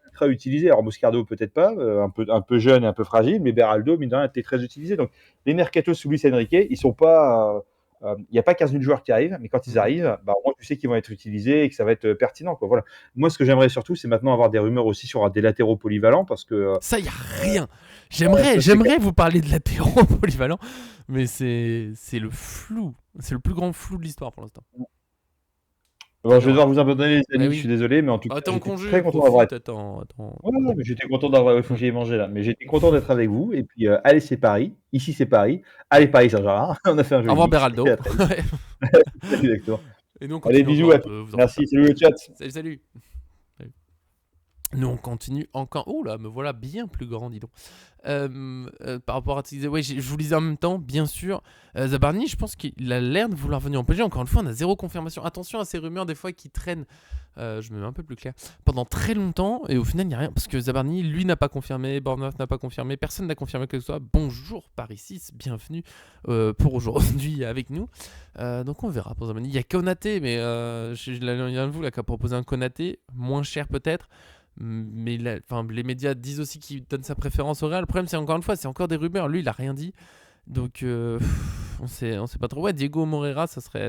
ultra utilisé. Alors Moscardo peut-être pas, un peu jeune et un peu fragile, mais Beraldo, mine de rien, a été très utilisé. Donc les mercatos sous Luis Enrique, ils sont pas. Il n'y a pas 15 000 joueurs qui arrivent, mais quand ils Mm. arrivent, bah, au moins tu sais qu'ils vont être utilisés et que ça va être pertinent. Quoi. Voilà. Moi, ce que j'aimerais surtout, c'est maintenant avoir des rumeurs aussi sur des latéraux polyvalents parce que Ça, y a rien. ça, c'est J'aimerais vous parler de latéraux polyvalents, mais c'est le flou. C'est le plus grand flou de l'histoire pour l'instant. bon, je vais Non, devoir vous abandonner, les mais amis, je suis oui. désolé, mais en tout Bah, cas, t'es en j'étais congé, très content d'avoir profite, été. attends. Ouais, ouais, mais j'étais content d'avoir. Il faut que Mm. j'aille manger là. Mais j'étais content d'être avec vous. Et puis, allez, c'est Paris. Ici, c'est Paris. Allez, Paris Saint-Germain. On a fait un Au joli revoir mix. Et Beraldo. à très vite. Salut, Hector. Et nous on Allez, continue bisous encore à un tous. peu, vous en faites pas. Merci. Salut le chat. Salut. Nous on continue encore. Oh là, me voilà bien plus grand, dis donc. Par rapport à ce que tu disais, ouais, je vous lisais en même temps, bien sûr. Zabarni, je pense qu'il a l'air de vouloir venir en PSG. Encore une fois, on a zéro confirmation. Attention à ces rumeurs des fois qui traînent. Je me mets un peu plus clair. Pendant très longtemps, et au final, il n'y a rien. Parce que Zabarni, lui, n'a pas confirmé. Bournemouth n'a pas confirmé. Personne n'a confirmé que ce soit. Bonjour Paris 6, bienvenue pour aujourd'hui avec nous. Donc on verra pour Zabarni. Il y a Konaté, mais il y en a un de vous là qui a proposé un Konaté, moins cher peut-être. Mais les médias disent aussi qu'il donne sa préférence au Real. Le problème, c'est encore une fois, c'est encore des rumeurs. Lui, il a rien dit. Donc, on sait pas trop. Ouais, Diego Moreira, ça serait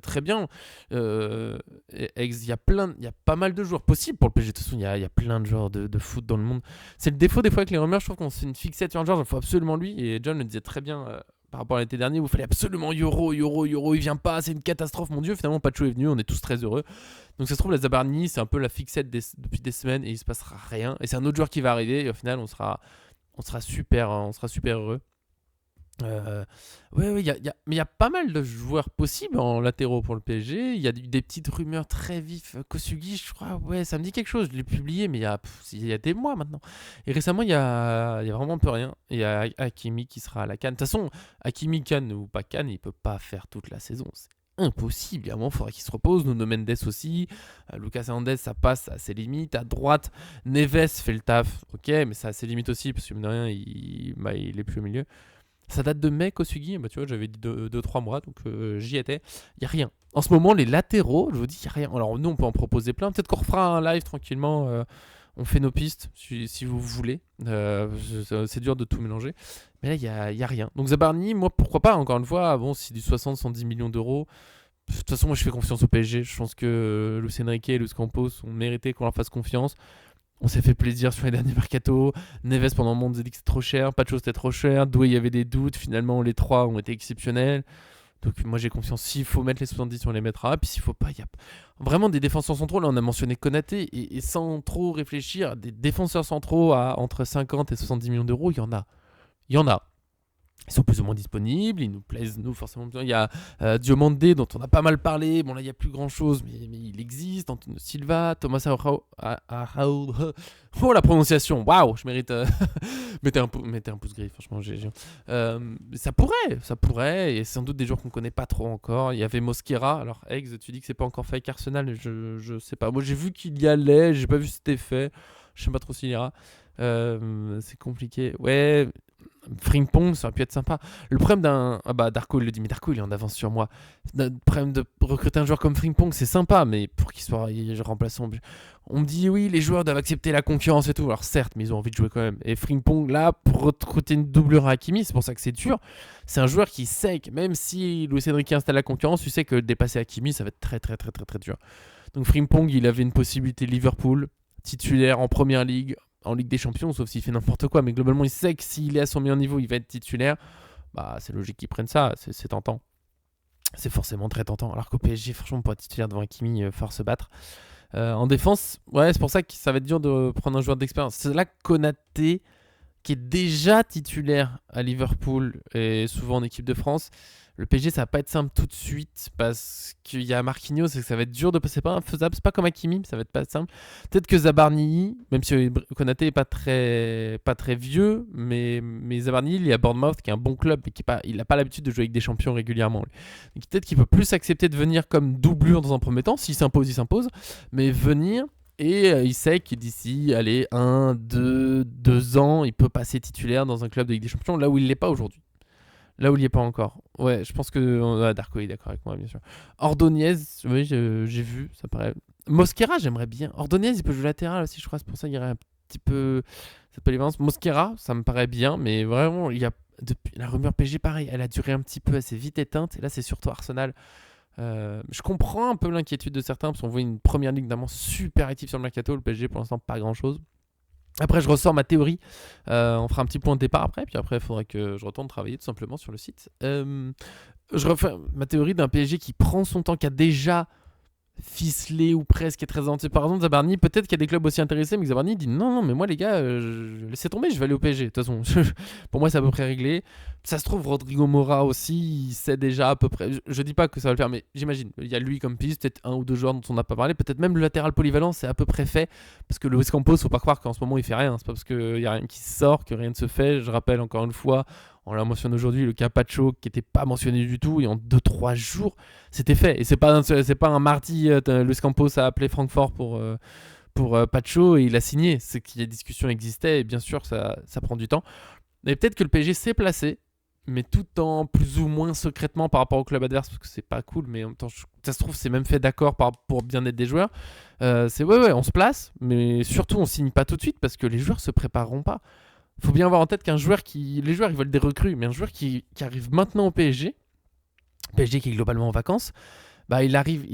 très bien. Il y a pas mal de joueurs possibles pour le PSG. De toute façon, il y a plein de joueurs de foot dans le monde. C'est le défaut des fois avec les rumeurs. Je trouve qu'on se fait une fixette sur un joueur. Il faut absolument lui. Et John le disait très bien. Par rapport à l'été dernier, où il fallait absolument Euro, il vient pas, c'est une catastrophe, mon Dieu. Finalement, Pacho est venu, on est tous très heureux. Donc ça se trouve, la Zabarni, c'est un peu la fixette depuis des semaines et il se passera rien. Et c'est un autre joueur qui va arriver et au final, on sera super heureux. Ouais, mais il y a pas mal de joueurs possibles en latéraux pour le PSG. Il y a des petites rumeurs très vives. Kosugi, je crois, ouais, ça me dit quelque chose. Je l'ai publié, mais il y a des mois maintenant. Et récemment, il y a vraiment un peu rien. Il y a Hakimi qui sera à la CAN. De toute façon, Hakimi, CAN ou pas CAN, il peut pas faire toute la saison. C'est impossible. À un moment, il faudrait qu'il se repose. Nuno Mendes aussi. Lucas Hernandez, ça passe à ses limites. À droite, Neves fait le taf. Ok, mais ça a ses limites aussi, parce que mine de rien, il est plus au milieu. Ça date de mai, Kosugi. Bah, tu vois, j'avais dit 2-3 mois, donc j'y étais. Il n'y a rien. En ce moment, les latéraux, je vous dis, il n'y a rien. Alors, nous, on peut en proposer plein. Peut-être qu'on refera un live tranquillement. On fait nos pistes, si vous voulez. C'est dur de tout mélanger. Mais là, il n'y a rien. Donc, Zabarni, moi, pourquoi pas, encore une fois, bon, c'est du 60-110 millions d'euros. De toute façon, moi, je fais confiance au PSG. Je pense que Luis Enrique et Luis Campos ont mérité qu'on leur fasse confiance. On s'est fait plaisir sur les derniers mercato. Neves, pendant un moment, on nous a dit que c'était trop cher. Pacho, c'était trop cher. Doué, il y avait des doutes. Finalement, les trois ont été exceptionnels. Donc, moi, j'ai confiance. S'il faut mettre les 70, on les mettra. Puis, s'il faut pas, il y a vraiment des défenseurs centraux. Là, on a mentionné Konaté. Et sans trop réfléchir, des défenseurs centraux à entre 50 et 70 millions d'euros, il y en a. Il y en a. Ils sont plus ou moins disponibles, ils nous plaisent, nous, forcément. Il y a Diomandé, dont on a pas mal parlé. Bon, là, il n'y a plus grand-chose, mais il existe. Antonio Silva, Thomas Araujo. Oh, la prononciation, waouh, je mérite. Mettez un pouce gris, franchement. Ça pourrait, et sans doute des joueurs qu'on connaît pas trop encore. Il y avait Mosquera. Alors, Eggs, tu dis que c'est pas encore fait avec Arsenal, je sais pas. Moi, j'ai vu qu'il y allait, j'ai pas vu si c'était fait. Je sais pas trop s'il ira. C'est compliqué. Ouais, Frimpong, ça aurait pu être sympa. Le problème d'un. Ah bah, Darko, il le dit, mais Darko, il est en avance sur moi. Le problème de recruter un joueur comme Frimpong, c'est sympa, mais pour qu'il soit remplaçant. On me dit, oui, les joueurs doivent accepter la concurrence et tout. Alors, certes, mais ils ont envie de jouer quand même. Et Frimpong, là, pour recruter une doublure à Hakimi, c'est pour ça que c'est dur. C'est un joueur qui sait que même si Luis Enrique installe la concurrence, tu sais que dépasser Hakimi, ça va être très, très, très, très, très dur. Donc, Frimpong, il avait une possibilité Liverpool, titulaire en première ligue, en Ligue des Champions, sauf s'il fait n'importe quoi. Mais globalement, il sait que s'il est à son meilleur niveau, il va être titulaire. Bah, c'est logique qu'ils prennent ça. C'est tentant. C'est forcément très tentant. Alors qu'au PSG, franchement, pour être titulaire devant Hakimi, il va falloir se battre. En défense, ouais, c'est pour ça que ça va être dur de prendre un joueur d'expérience. C'est là que Konaté, qui est déjà titulaire à Liverpool et souvent en équipe de France. Le PSG, ça va pas être simple tout de suite parce qu'il y a Marquinhos et que ça va être dur de passer. C'est pas infaisable, c'est pas comme Hakimi, ça va être pas simple. Peut-être que Zabarni, même si Konaté est pas très vieux, mais Zabarni, il est à Bournemouth, qui est un bon club, mais il n'a pas l'habitude de jouer avec des champions régulièrement. Donc peut-être qu'il peut plus accepter de venir comme doublure dans un premier temps. S'il s'impose, il s'impose. Mais venir. Et il sait que d'ici, allez, 1, 2 ans, il peut passer titulaire dans un club de Ligue des Champions, là où il l'est pas aujourd'hui. Là où il n'y est pas encore. Ouais, je pense que. Darko est d'accord avec moi, bien sûr. Ordonez, oui, j'ai vu, ça paraît. Mosquera, j'aimerais bien. Ordonez, il peut jouer latéral aussi, je crois. C'est pour ça qu'il y aurait un petit peu. Ça peut l'évidence. Mosquera, ça me paraît bien, mais vraiment, il y a. Depuis la rumeur PSG, pareil, elle a duré un petit peu, elle s'est vite éteinte. Et là, c'est surtout Arsenal. Je comprends un peu l'inquiétude de certains, parce qu'on voit une première ligue d'amant super active sur le mercato. Le PSG, pour l'instant, pas grand chose. Après, je ressors ma théorie. On fera un petit point de départ après. Puis après, il faudrait que je retourne travailler tout simplement sur le site. Je refais ma théorie d'un PSG qui prend son temps, qui a déjà ficelé ou presque est très avancé. Par exemple, Zabarni, peut-être qu'il y a des clubs aussi intéressés, mais Zabarni dit non, mais moi les gars, laissez tomber, je vais aller au PSG. De toute façon, pour moi, c'est à peu près réglé. Ça se trouve, Rodrigo Mora aussi, il sait déjà à peu près. Je dis pas que ça va le faire, mais j'imagine. Il y a lui comme piste, peut-être un ou deux joueurs dont on n'a pas parlé. Peut-être même le latéral polyvalent, c'est à peu près fait. Parce que Luis Campos, faut pas croire qu'en ce moment il fait rien. C'est pas parce qu'il y a rien qui sort que rien ne se fait. Je rappelle encore une fois, on l'a mentionné aujourd'hui, le Capacho qui n'était pas mentionné du tout, et en 2-3 jours, c'était fait. Et c'est pas un mardi, Luis Campos a appelé Francfort pour Pacho et il a signé. C'est que les discussions existaient, et bien sûr, ça prend du temps. Et peut-être que le PSG s'est placé, mais tout en plus ou moins secrètement par rapport au club adverse, parce que c'est pas cool, mais en même temps, ça se trouve, c'est même fait d'accord pour bien-être des joueurs. C'est ouais, on se place, mais surtout, on signe pas tout de suite, parce que les joueurs se prépareront pas. Il faut bien avoir en tête qu'un joueur les joueurs ils veulent des recrues, mais un joueur qui arrive maintenant au PSG qui est globalement en vacances, bah il arrive,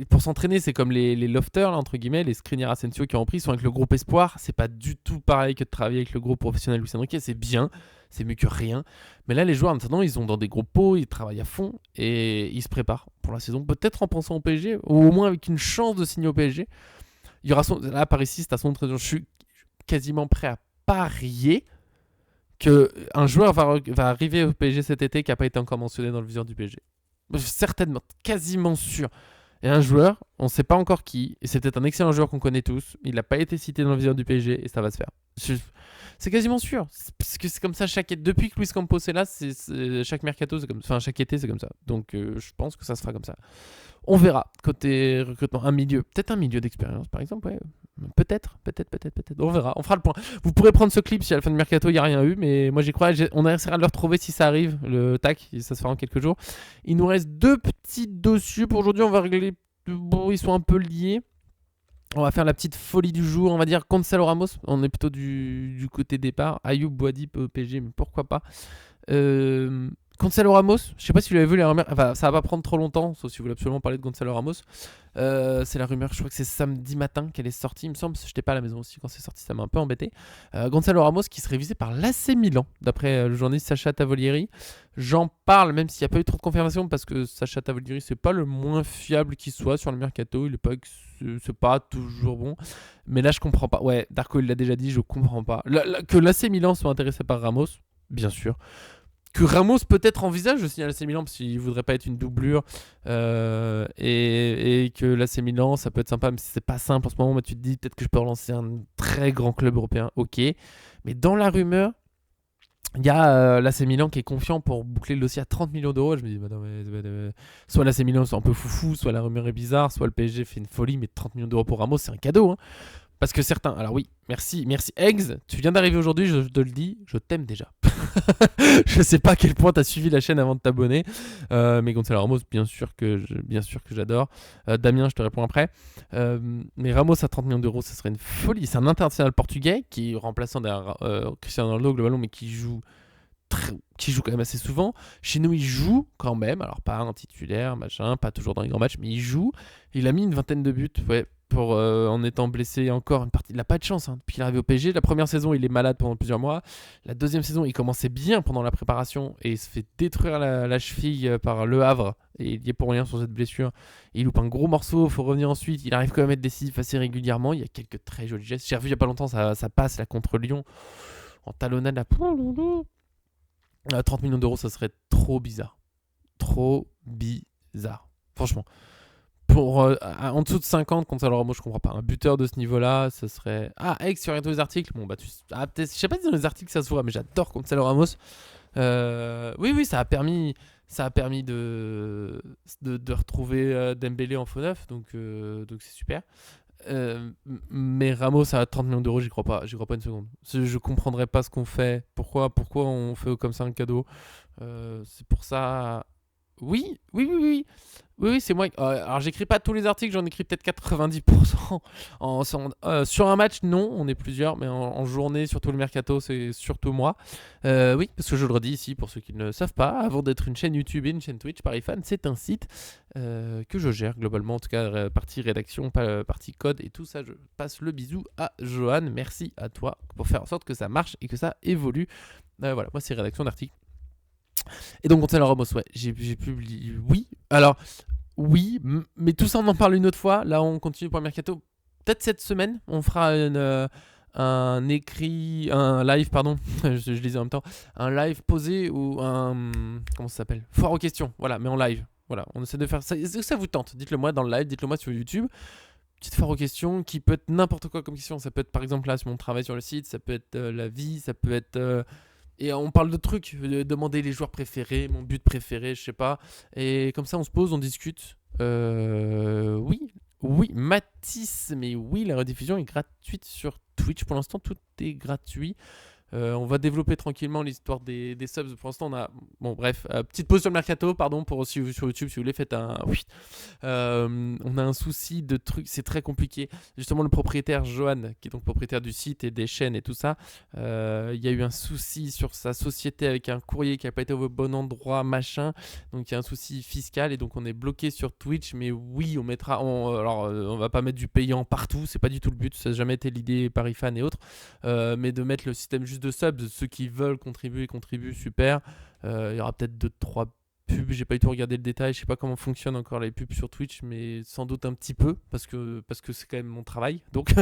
pour s'entraîner, c'est comme les lofters là, entre guillemets, les Skriniar, Asensio qui ont repris, ils sont avec le groupe espoir. C'est pas du tout pareil que de travailler avec le groupe professionnel Luis Enrique, c'est bien, c'est mieux que rien. Mais là, les joueurs maintenant, ils sont dans des groupes pots, ils travaillent à fond et ils se préparent pour la saison, peut-être en pensant au PSG, ou au moins avec une chance de signer au PSG. Il y aura là, par ici, c'est à son je suis quasiment prêt à parier qu'un joueur va arriver au PSG cet été qui n'a pas été encore mentionné dans le viseur du PSG. Certainement, quasiment sûr. Et un joueur, on ne sait pas encore qui, et c'était un excellent joueur qu'on connaît tous, il n'a pas été cité dans le viseur du PSG, et ça va se faire. C'est quasiment sûr. Parce que c'est comme ça depuis que Luis Campos est là, chaque mercato, chaque été, c'est comme ça. Donc je pense que ça se fera comme ça. On verra. Côté recrutement, peut-être un milieu d'expérience, par exemple, ouais. Peut-être. On verra, on fera le point. Vous pourrez prendre ce clip si à la fin du mercato il n'y a rien eu, mais moi j'y crois. On essaiera de le retrouver si ça arrive, le tac, ça se fera en quelques jours. Il nous reste 2 petits dossiers pour aujourd'hui. On va régler. Bon, ils sont un peu liés. On va faire la petite folie du jour. On va dire Gonzalo Ramos. On est plutôt du côté départ. Ayoub Boadi peut au PSG, mais pourquoi pas. Gonzalo Ramos, je sais pas si vous l'avez vu, ça va pas prendre trop longtemps, sauf si vous voulez absolument parler de Gonzalo Ramos. C'est la rumeur, je crois que c'est samedi matin qu'elle est sortie, il me semble, j'étais pas à la maison aussi quand c'est sorti, ça m'a un peu embêté. Gonzalo Ramos qui serait visé par l'AC Milan, d'après le journaliste Sacha Tavolieri. J'en parle, même s'il n'y a pas eu trop de confirmation, parce que Sacha Tavolieri, c'est pas le moins fiable qui soit sur le mercato, c'est pas toujours bon. Mais là, je comprends pas. Ouais, Darko, il l'a déjà dit, je comprends pas. Que l'AC Milan soit intéressé par Ramos, bien sûr. que Ramos peut-être envisage aussi à l'AC Milan parce qu'il voudrait pas être une doublure et que l'AC Milan ça peut être sympa, mais c'est pas simple en ce moment. Tu te dis peut-être que je peux relancer un très grand club européen, ok, mais dans la rumeur il y a l'AC Milan qui est confiant pour boucler le dossier à 30 millions d'euros. Je me dis, bah non, soit l'AC Milan c'est un peu foufou, soit la rumeur est bizarre, soit le PSG fait une folie, mais 30 millions d'euros pour Ramos, c'est un cadeau. Hein. Parce que certains. Alors oui, merci Eggs, tu viens d'arriver aujourd'hui, je te le dis, je t'aime déjà. Je sais pas à quel point tu as suivi la chaîne avant de t'abonner, mais Gonzalo Ramos, bien sûr que j'adore. Damien, je te réponds après. Mais Ramos à 30 millions d'euros, ça serait une folie. C'est un international portugais qui est remplaçant derrière Cristiano Ronaldo globalement, mais qui joue quand même assez souvent. Chez nous, il joue quand même, alors pas un titulaire, machin, pas toujours dans les grands matchs, mais il joue. Il a mis une 20aine de buts, ouais, en étant blessé encore une partie. Il n'a pas de chance, hein. Depuis qu'il est arrivé au PSG. La première saison, il est malade pendant plusieurs mois. La deuxième saison, il commençait bien pendant la préparation et il se fait détruire la cheville par Le Havre. Et il y est pour rien sur cette blessure. Et il loupe un gros morceau, il faut revenir ensuite. Il arrive quand même à être décisif assez régulièrement. Il y a quelques très jolis gestes. J'ai revu il n'y a pas longtemps, ça passe là contre Lyon en talonnade. Là. 30 millions d'euros, ça serait trop bizarre. Trop bizarre. Franchement. Pour en dessous de 50, Gonzalo Ramos, je comprends pas. Un buteur de ce niveau-là, ça serait. Ah, Ex, tu regardes tous les articles. Bon, bah, peut-être. Je sais pas si dans les articles ça se voit, mais j'adore Gonzalo Ramos. Oui, ça a permis de retrouver Dembélé en faux neuf, donc c'est super. Mais Ramos à 30 millions d'euros, j'y crois pas une seconde. Je comprendrais pas ce qu'on fait. Pourquoi on fait comme ça un cadeau. C'est pour ça. Oui, c'est moi. Alors, j'écris pas tous les articles, j'en écris peut-être 90%. Sur un match, non, on est plusieurs, mais en journée, surtout le mercato, c'est surtout moi. Oui, parce que je le redis ici, pour ceux qui ne le savent pas, avant d'être une chaîne YouTube et une chaîne Twitch, ParisFan, c'est un site que je gère globalement, en tout cas, partie rédaction, partie code et tout ça. Je passe le bisou à Johan. Merci à toi pour faire en sorte que ça marche et que ça évolue. Voilà, moi, c'est rédaction d'articles. Et donc Gonzalo Ramos, ouais, j'ai publié. Oui, alors oui, mais tout ça on en parle une autre fois. Là on continue pour le mercato. Peut-être cette semaine, on fera un live, pardon, je lisais en même temps, un live posé ou comment ça s'appelle, foire aux questions, voilà, mais en live. Voilà, on essaie de faire ça. Est-ce que ça vous tente? Dites-le moi dans le live, dites-le moi sur YouTube. Petite foire aux questions qui peut être n'importe quoi comme question. Ça peut être par exemple là sur mon travail sur le site, ça peut être la vie, ça peut être et on parle de trucs, demander les joueurs préférés, mon but préféré, je sais pas. Et comme ça, on se pose, on discute. Oui, Matisse, mais oui, la rediffusion est gratuite sur Twitch. Pour l'instant, tout est gratuit. On va développer tranquillement l'histoire des subs. Pour l'instant, on a. Bon, bref, petite pause sur le mercato, pardon, pour sur YouTube, si vous voulez, faites un. Oui. On a un souci de trucs, c'est très compliqué. Justement, le propriétaire, Johan, qui est donc propriétaire du site et des chaînes et tout ça, il y a eu un souci sur sa société avec un courrier qui n'a pas été au bon endroit, machin. Donc, il y a un souci fiscal et donc on est bloqué sur Twitch. Mais oui, on mettra. Alors, on va pas mettre du payant partout, c'est pas du tout le but. Ça n'a jamais été l'idée ParisFan et autres. Mais de mettre le système juste de subs, ceux qui veulent contribuent, super. Il y aura peut-être 2-3 pubs, j'ai pas eu tout regardé le détail, je sais pas comment fonctionnent encore les pubs sur Twitch, mais sans doute un petit peu, parce que c'est quand même mon travail, donc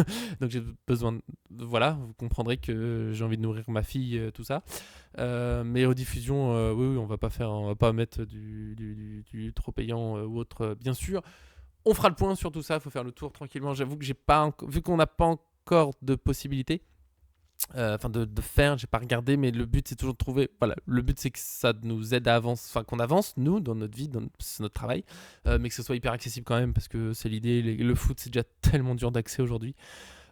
j'ai besoin voilà, vous comprendrez que j'ai envie de nourrir ma fille, tout ça. Mais rediffusion, oui, on va pas mettre du trop payant ou autre, bien sûr. On fera le point sur tout ça, il faut faire le tour tranquillement. J'avoue que vu qu'on n'a pas encore de possibilités, de faire, j'ai pas regardé, mais le but c'est toujours de trouver. Voilà, le but c'est que ça nous aide à avancer, enfin qu'on avance nous dans notre vie, c'est notre travail, mais que ce soit hyper accessible quand même, parce que c'est l'idée. Le foot c'est déjà tellement dur d'accès aujourd'hui.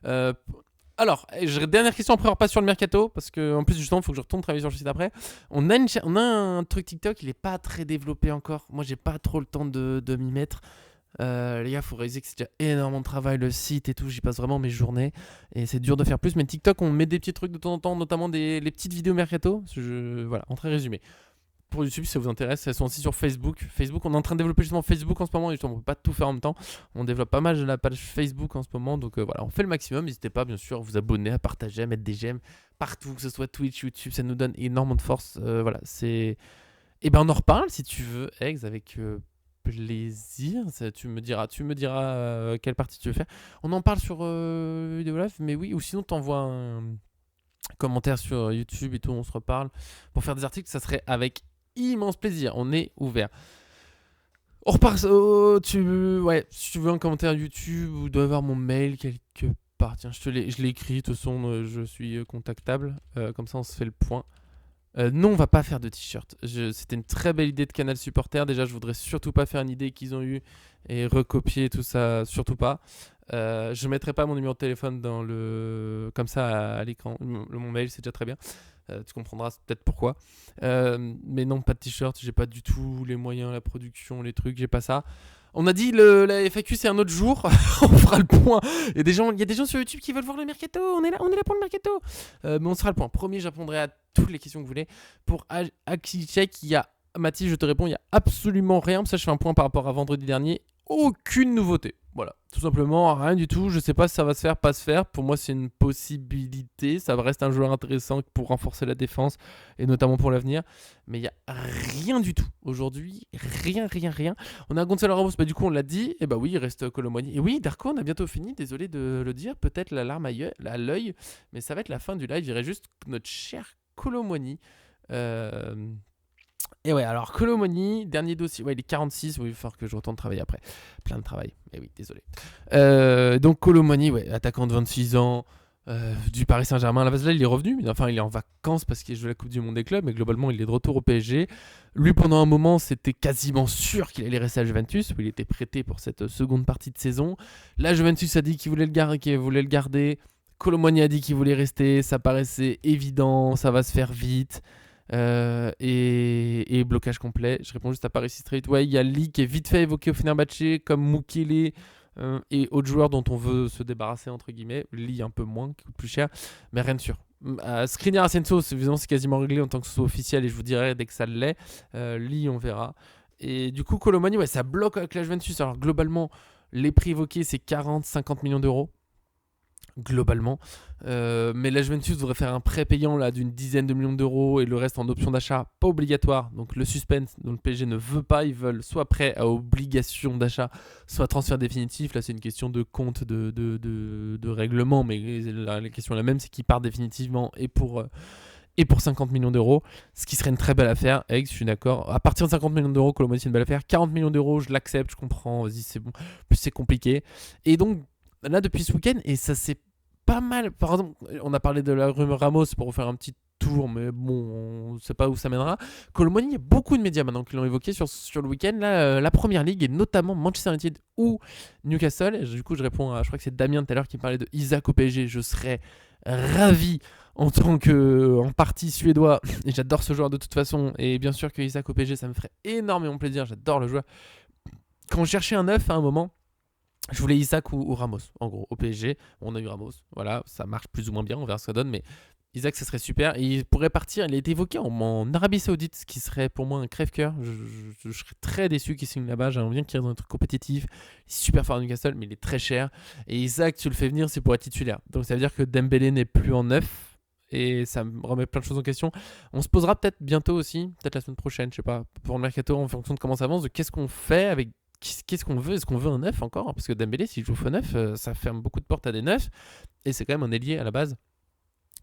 Alors, dernière question, après on repasse sur le mercato, parce que en plus justement il faut que je retourne travailler sur le site après. On a un truc TikTok, il est pas très développé encore. Moi j'ai pas trop le temps de m'y mettre. Les gars, faut réaliser que c'est déjà énormément de travail, le site et tout. J'y passe vraiment mes journées et c'est dur de faire plus. Mais TikTok, on met des petits trucs de temps en temps, notamment les petites vidéos mercato. Voilà, en très résumé. Pour YouTube, si ça vous intéresse, elles sont aussi sur Facebook. Facebook, on est en train de développer justement Facebook en ce moment. Et justement, on peut pas tout faire en même temps. On développe pas mal la page Facebook en ce moment. Donc voilà, on fait le maximum. N'hésitez pas, bien sûr, à vous abonner, à partager, à mettre des j'aime partout, que ce soit Twitch, YouTube. Ça nous donne énormément de force. Voilà, c'est. Et ben, on en reparle si tu veux, Eggs, avec. Plaisir, tu me diras quelle partie tu veux faire. On en parle sur Vidéo Live, mais oui, ou sinon t'envoies commentaires sur YouTube et tout, on se reparle. Pour faire des articles, ça serait avec immense plaisir. On est ouvert. On repart. Si tu veux un commentaire YouTube, vous devez avoir mon mail quelque part. Tiens, je l'ai écrit. De toute façon, je suis contactable. Comme ça, on se fait le point. Non, on va pas faire de t-shirt. C'était une très belle idée de Canal Supporter. Déjà, je voudrais surtout pas faire une idée qu'ils ont eue et recopier tout ça, surtout pas. Je mettrai pas mon numéro de téléphone comme ça à l'écran. Mon mail, c'est déjà très bien. Tu comprendras peut-être pourquoi. Mais non, pas de t-shirt. J'ai pas du tout les moyens, la production, les trucs. J'ai pas ça. On a dit la FAQ c'est un autre jour. On fera le point. Il y a des gens sur YouTube qui veulent voir le mercato. On est là pour le mercato. Mais on sera le point. Promis, je répondrai à toutes les questions que vous voulez. Pour Akicek, il y a Mathis, je te réponds, il y a absolument rien. Ça, je fais un point par rapport à vendredi dernier. Aucune nouveauté. Voilà, tout simplement, rien du tout. Je sais pas si ça va se faire, pas se faire. Pour moi, c'est une possibilité. Ça reste un joueur intéressant pour renforcer la défense et notamment pour l'avenir. Mais il n'y a rien du tout. Aujourd'hui, rien. On a Gonzalo Ramos, du coup, on l'a dit. Et oui, il reste Kolo Muani. Et oui, Darko, on a bientôt fini. Désolé de le dire. Peut-être la larme à l'œil. Mais ça va être la fin du live. Il reste juste notre cher Kolo Muani. Et ouais, alors Kolo Muani, dernier dossier, ouais, il est 46, oui, il va falloir que je retourne travailler après. Plein de travail, mais oui, désolé. Donc Kolo Muani, ouais, attaquant de 26 ans, du Paris Saint-Germain. À la base, là, il est revenu, mais enfin, il est en vacances parce qu'il joue la Coupe du Monde des clubs, mais globalement, il est de retour au PSG. Lui, pendant un moment, c'était quasiment sûr qu'il allait rester à Juventus, où il était prêté pour cette seconde partie de saison. Là, Juventus a dit qu'il voulait le garder. Kolo Muani a dit qu'il voulait rester, ça paraissait évident, ça va se faire vite. Et blocage complet. Je réponds juste à Paris Street. Ouais, il y a Lee qui est vite fait évoqué au Fenerbahçe, comme Mukele et autres joueurs dont on veut se débarrasser, entre guillemets. Lee un peu moins, qui coûte plus cher, mais rien de sûr. Skriniar Asensio, évidemment, c'est quasiment réglé en tant que ce soit officiel et je vous dirai dès que ça l'est. Lee, on verra. Et du coup, Kolo Muani, ouais, ça bloque avec la Juventus. Alors, globalement, les prix évoqués, c'est 40-50 millions d'euros. Globalement, mais la Juventus devrait faire un prêt payant là d'une dizaine de millions d'euros et le reste en option d'achat pas obligatoire, donc le suspense dont le PSG ne veut pas. Ils veulent soit prêt à obligation d'achat, soit transfert définitif. Là c'est une question de compte de règlement, mais la question est la même, c'est qu'il part définitivement et pour 50 millions d'euros, ce qui serait une très belle affaire. Je suis d'accord, à partir de 50 millions d'euros, Kolo Muani c'est une belle affaire. 40 millions d'euros je l'accepte, je comprends, vas-y c'est bon, plus c'est compliqué. Et donc là depuis ce week-end, et ça c'est pas mal. Par exemple, on a parlé de la rumeur Ramos pour vous faire un petit tour, mais bon, on ne sait pas où ça mènera. Kolo Muani, il y a beaucoup de médias maintenant qui l'ont évoqué sur le week-end. Là, la première ligue et notamment Manchester United ou Newcastle. Et du coup, je réponds à, je crois que c'est Damien tout à l'heure qui me parlait de Isaac au PSG. Je serais ravi en tant qu'en partie suédois. Et j'adore ce joueur de toute façon. Et bien sûr que Isaac au PSG, ça me ferait énormément plaisir. J'adore le joueur. Quand je cherchais un neuf à un moment, je voulais Isaac ou Ramos, en gros, au PSG. On a eu Ramos, voilà, ça marche plus ou moins bien, on verra ce que ça donne, mais Isaac, ça serait super. Et il pourrait partir, il a été évoqué en Arabie Saoudite, ce qui serait pour moi un crève-cœur. Je serais très déçu qu'il signe là-bas. J'aimerais bien qu'il reste dans un truc compétitif. Il est super fort à Newcastle, mais il est très cher. Et Isaac, tu le fais venir, c'est pour être titulaire. Donc ça veut dire que Dembélé n'est plus en neuf. Et ça me remet plein de choses en question. On se posera peut-être bientôt aussi, peut-être la semaine prochaine, je sais pas, pour le mercato, en fonction de comment ça avance, de qu'est-ce qu'on fait avec. Qu'est-ce qu'on veut? Est-ce qu'on veut un neuf encore? Parce que Dembélé, s'il joue faux neuf, ça ferme beaucoup de portes à des neufs. Et c'est quand même un ailier à la base.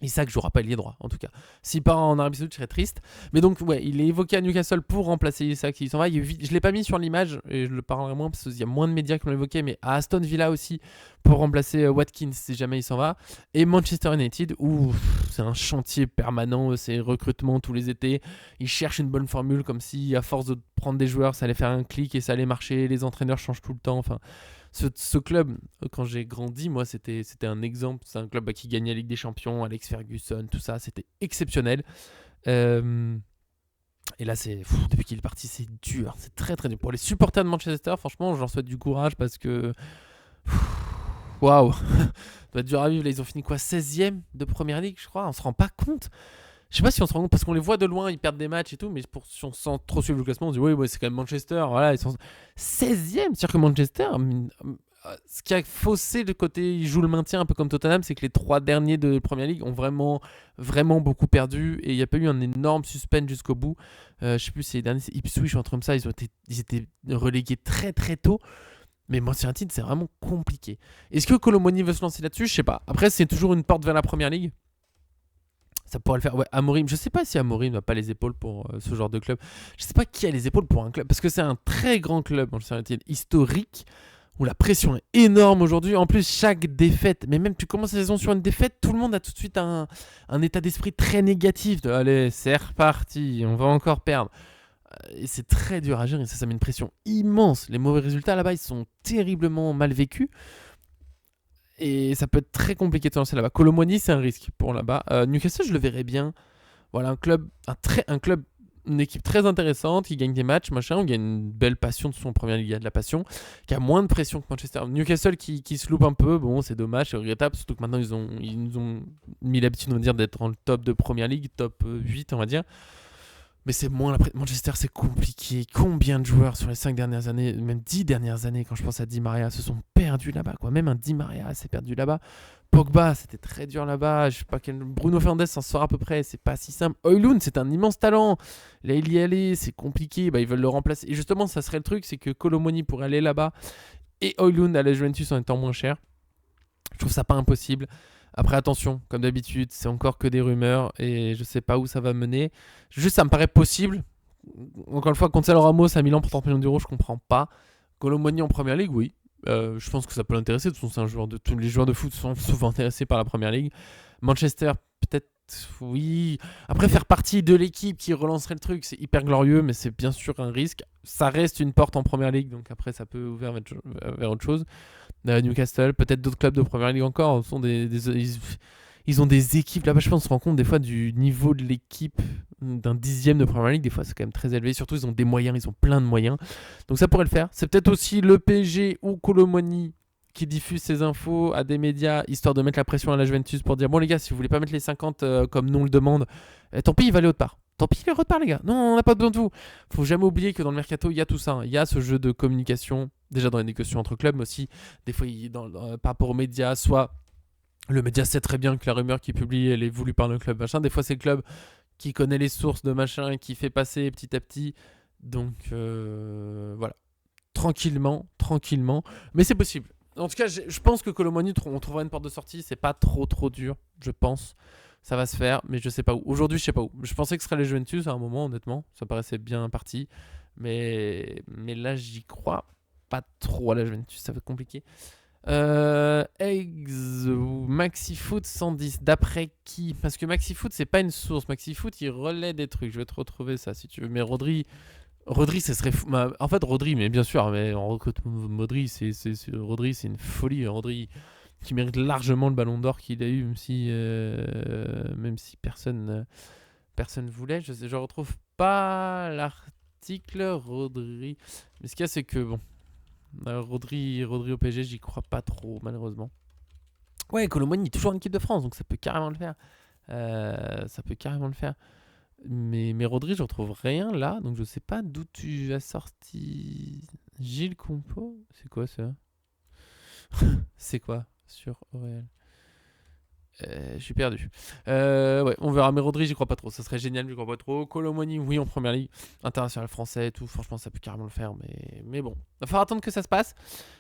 Isaac jouera pas ailier droit, en tout cas. S'il part en Arabie Saoudite, je serais triste. Mais donc, ouais, il est évoqué à Newcastle pour remplacer Isaac. Il s'en va. Je l'ai pas mis sur l'image et je le parlerai moins parce qu'il y a moins de médias qui l'ont évoqué. Mais à Aston Villa aussi pour remplacer Watkins si jamais il s'en va. Et Manchester United où c'est un chantier permanent. C'est recrutement tous les étés. Ils cherchent une bonne formule comme si à force de prendre des joueurs, ça allait faire un clic et ça allait marcher. Les entraîneurs changent tout le temps. Enfin. Ce club, quand j'ai grandi, moi, c'était un exemple. C'est un club qui gagnait la Ligue des Champions, Alex Ferguson, tout ça. C'était exceptionnel. Et là, depuis qu'il est parti, c'est dur. C'est très, très dur. Pour les supporters de Manchester, franchement, je leur souhaite du courage parce que... Waouh. Ça doit être dur à vivre. Là, ils ont fini quoi, 16e de Première Ligue, je crois. On se rend pas compte. Je sais pas si on se rend compte, parce qu'on les voit de loin, ils perdent des matchs et tout, mais si on sent trop suivre le classement, on se dit oui, c'est quand même Manchester, voilà, ils sont 16e. C'est-à-dire que Manchester, ce qui a faussé le côté, ils jouent le maintien un peu comme Tottenham, c'est que les 3 derniers de Première Ligue ont vraiment, vraiment beaucoup perdu et il n'y a pas eu un énorme suspense jusqu'au bout. Je sais plus si les derniers, c'est Ipswich ou un truc comme ça, ils étaient relégués très très tôt. Mais Manchester United, c'est vraiment compliqué. Est-ce que Kolo Muani veut se lancer là-dessus? Je sais pas. Après, c'est toujours une porte vers la Première Ligue. Ça pourrait le faire. Ouais, Amorim, je sais pas si Amorim n'a pas les épaules pour ce genre de club. Je sais pas qui a les épaules pour un club, parce que c'est un très grand club, Manchester United, historique, où la pression est énorme aujourd'hui. En plus, chaque défaite, mais même tu commences la saison sur une défaite, tout le monde a tout de suite un état d'esprit très négatif. De allez, c'est reparti, on va encore perdre. Et c'est très dur à gérer, ça met une pression immense. Les mauvais résultats là-bas, ils sont terriblement mal vécus. Et ça peut être très compliqué de se lancer là-bas. Colomboigny, c'est un risque pour là-bas. Newcastle, je le verrais bien. Voilà, un club, une équipe très intéressante qui gagne des matchs, machin, où il y a une belle passion de son première ligue, il y a de la passion, qui a moins de pression que Manchester. Newcastle qui se loupe un peu, bon, c'est dommage, c'est regrettable, surtout que maintenant ils nous ont mis l'habitude, on va dire, d'être dans le top de première ligue, top 8, on va dire. Mais c'est moins Manchester, c'est compliqué. Combien de joueurs sur les 5 dernières années, même 10 dernières années, quand je pense à Di Maria, se sont perdus là-bas, quoi. Même un Di Maria s'est perdu là-bas. Pogba, c'était très dur là-bas. Je sais pas quel. Bruno Fernandes s'en sort à peu près. C'est pas si simple. Højlund, c'est un immense talent. Là, il y allait, c'est compliqué. Bah, ils veulent le remplacer. Et justement, ça serait le truc, c'est que Colomoni pourrait aller là-bas et Højlund à la Juventus en étant moins cher. Je trouve ça pas impossible. Après, attention, comme d'habitude, c'est encore que des rumeurs et je sais pas où ça va mener. Juste, ça me paraît possible. Encore une fois, Gonzalo Ramos à Milan pour 30 millions d'euros, je comprends pas. Colomoni en première ligue, oui. Je pense que ça peut l'intéresser. De toute façon, c'est un joueur de tous les joueurs de foot sont souvent intéressés par la première ligue. Manchester, peut-être, oui. Après, faire partie de l'équipe qui relancerait le truc, c'est hyper glorieux, mais c'est bien sûr un risque. Ça reste une porte en première ligue, donc après, ça peut ouvrir vers autre chose. Newcastle, peut-être d'autres clubs de première ligue encore. Ils ont des équipes. Là-bas, je pense qu'on se rend compte des fois du niveau de l'équipe d'un 10e de première ligue. Des fois, c'est quand même très élevé. Surtout, ils ont des moyens. Ils ont plein de moyens. Donc, ça pourrait le faire. C'est peut-être aussi le PSG ou Colomoni qui diffuse ces infos à des médias, histoire de mettre la pression à la Juventus pour dire bon, les gars, si vous voulez pas mettre les 50 comme nous on le demande, tant pis, il va aller autre part. Tant pis, il va autre part, les gars. Non, on n'a pas besoin de vous. Faut jamais oublier que dans le mercato, il y a tout ça. Hein. Il y a ce jeu de communication, déjà dans les négociations entre clubs, mais aussi des fois par rapport aux médias, soit le média sait très bien que la rumeur qu'il publie, elle est voulue par le club, machin. Des fois, c'est le club qui connaît les sources de machin et qui fait passer petit à petit. Donc, voilà. Tranquillement. Mais c'est possible. En tout cas, je pense que Colomoni, on trouvera une porte de sortie. C'est pas trop dur, je pense. Ça va se faire, mais je sais pas où. Aujourd'hui, je sais pas où. Je pensais que ce serait les Juventus à un moment, honnêtement. Ça paraissait bien parti. Mais là, j'y crois pas trop à la Juventus. Ça va être compliqué. MaxiFoot 110. D'après qui? Parce que MaxiFoot, c'est pas une source. MaxiFoot, il relaie des trucs. Je vais te retrouver ça si tu veux. Mais Rodri, ce serait fou. En fait, Rodri, mais bien sûr, mais on recrute Rodri, Rodri, c'est une folie. Rodri qui mérite largement le ballon d'or qu'il a eu, même si personne voulait. Je retrouve pas l'article. Rodri. Mais ce qu'il y a, c'est que bon, Rodri au PSG, j'y crois pas trop, malheureusement. Ouais, Colomoni est toujours en équipe de France, donc ça peut carrément le faire. Mais Rodri, je retrouve rien là, donc je sais pas d'où tu as sorti. Gilles Compo. C'est quoi ça? C'est quoi sur Auréal? Je suis perdu. Ouais, on verra. Mais Rodri, j'y crois pas trop. Ça serait génial, j'y crois pas trop. Colomoni, oui, en première ligue. International français et tout. Franchement, ça peut carrément le faire. Mais bon, il va falloir attendre que ça se passe.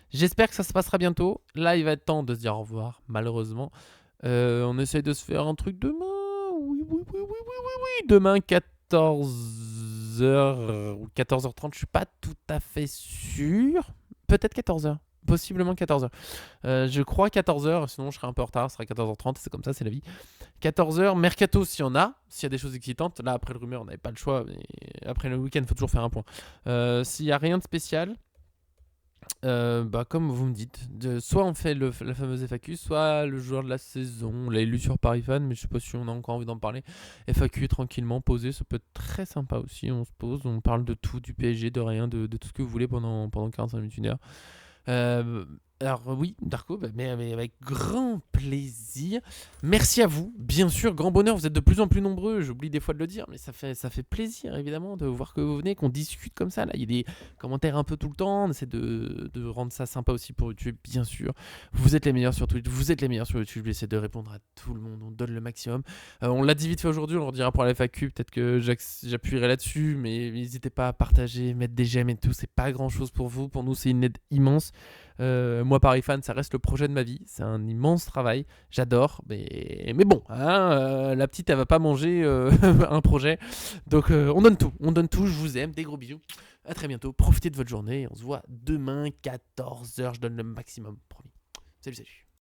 J'espère que ça se passera bientôt. Là, il va être temps de se dire au revoir, malheureusement. On essaye de se faire un truc demain. Oui. Demain, 14h ou 14h30. Je suis pas tout à fait sûr. Peut-être 14h. Possiblement 14h. Je crois 14h, sinon je serai un peu en retard, ce sera 14h30, c'est comme ça, c'est la vie. 14h, Mercato s'il y en a, s'il y a des choses excitantes. Là, après le rumeur, on n'avait pas le choix, mais après le week-end, il faut toujours faire un point. S'il n'y a rien de spécial, comme vous me dites, soit on fait la fameuse FAQ, soit le joueur de la saison. On l'a élu sur Paris Fan, mais je sais pas si on a encore envie d'en parler. FAQ tranquillement, posé, ça peut être très sympa aussi. On se pose, on parle de tout, du PSG, de rien, de tout ce que vous voulez pendant 45 minutes, 1 heure. Alors oui, Darko, mais avec grand plaisir. Merci à vous, bien sûr, grand bonheur. Vous êtes de plus en plus nombreux. J'oublie des fois de le dire, mais ça fait plaisir évidemment de voir que vous venez, qu'on discute comme ça. Là, il y a des commentaires un peu tout le temps. On essaie de rendre ça sympa aussi pour YouTube, bien sûr. Vous êtes les meilleurs sur Twitch, vous êtes les meilleurs sur YouTube. J'essaie de répondre à tout le monde. On donne le maximum. On l'a dit vite fait aujourd'hui. On le redira pour la FAQ. Peut-être que j'appuierai là-dessus, mais n'hésitez pas à partager, mettre des j'aime et tout. C'est pas grand-chose pour vous. Pour nous, c'est une aide immense. Moi, Paris fan, ça reste le projet de ma vie. C'est un immense travail. J'adore. Mais bon, hein, la petite, elle va pas manger un projet. Donc, on donne tout. On donne tout. Je vous aime. Des gros bisous. À très bientôt. Profitez de votre journée. On se voit demain, 14h. Je donne le maximum. Promis. Salut, salut.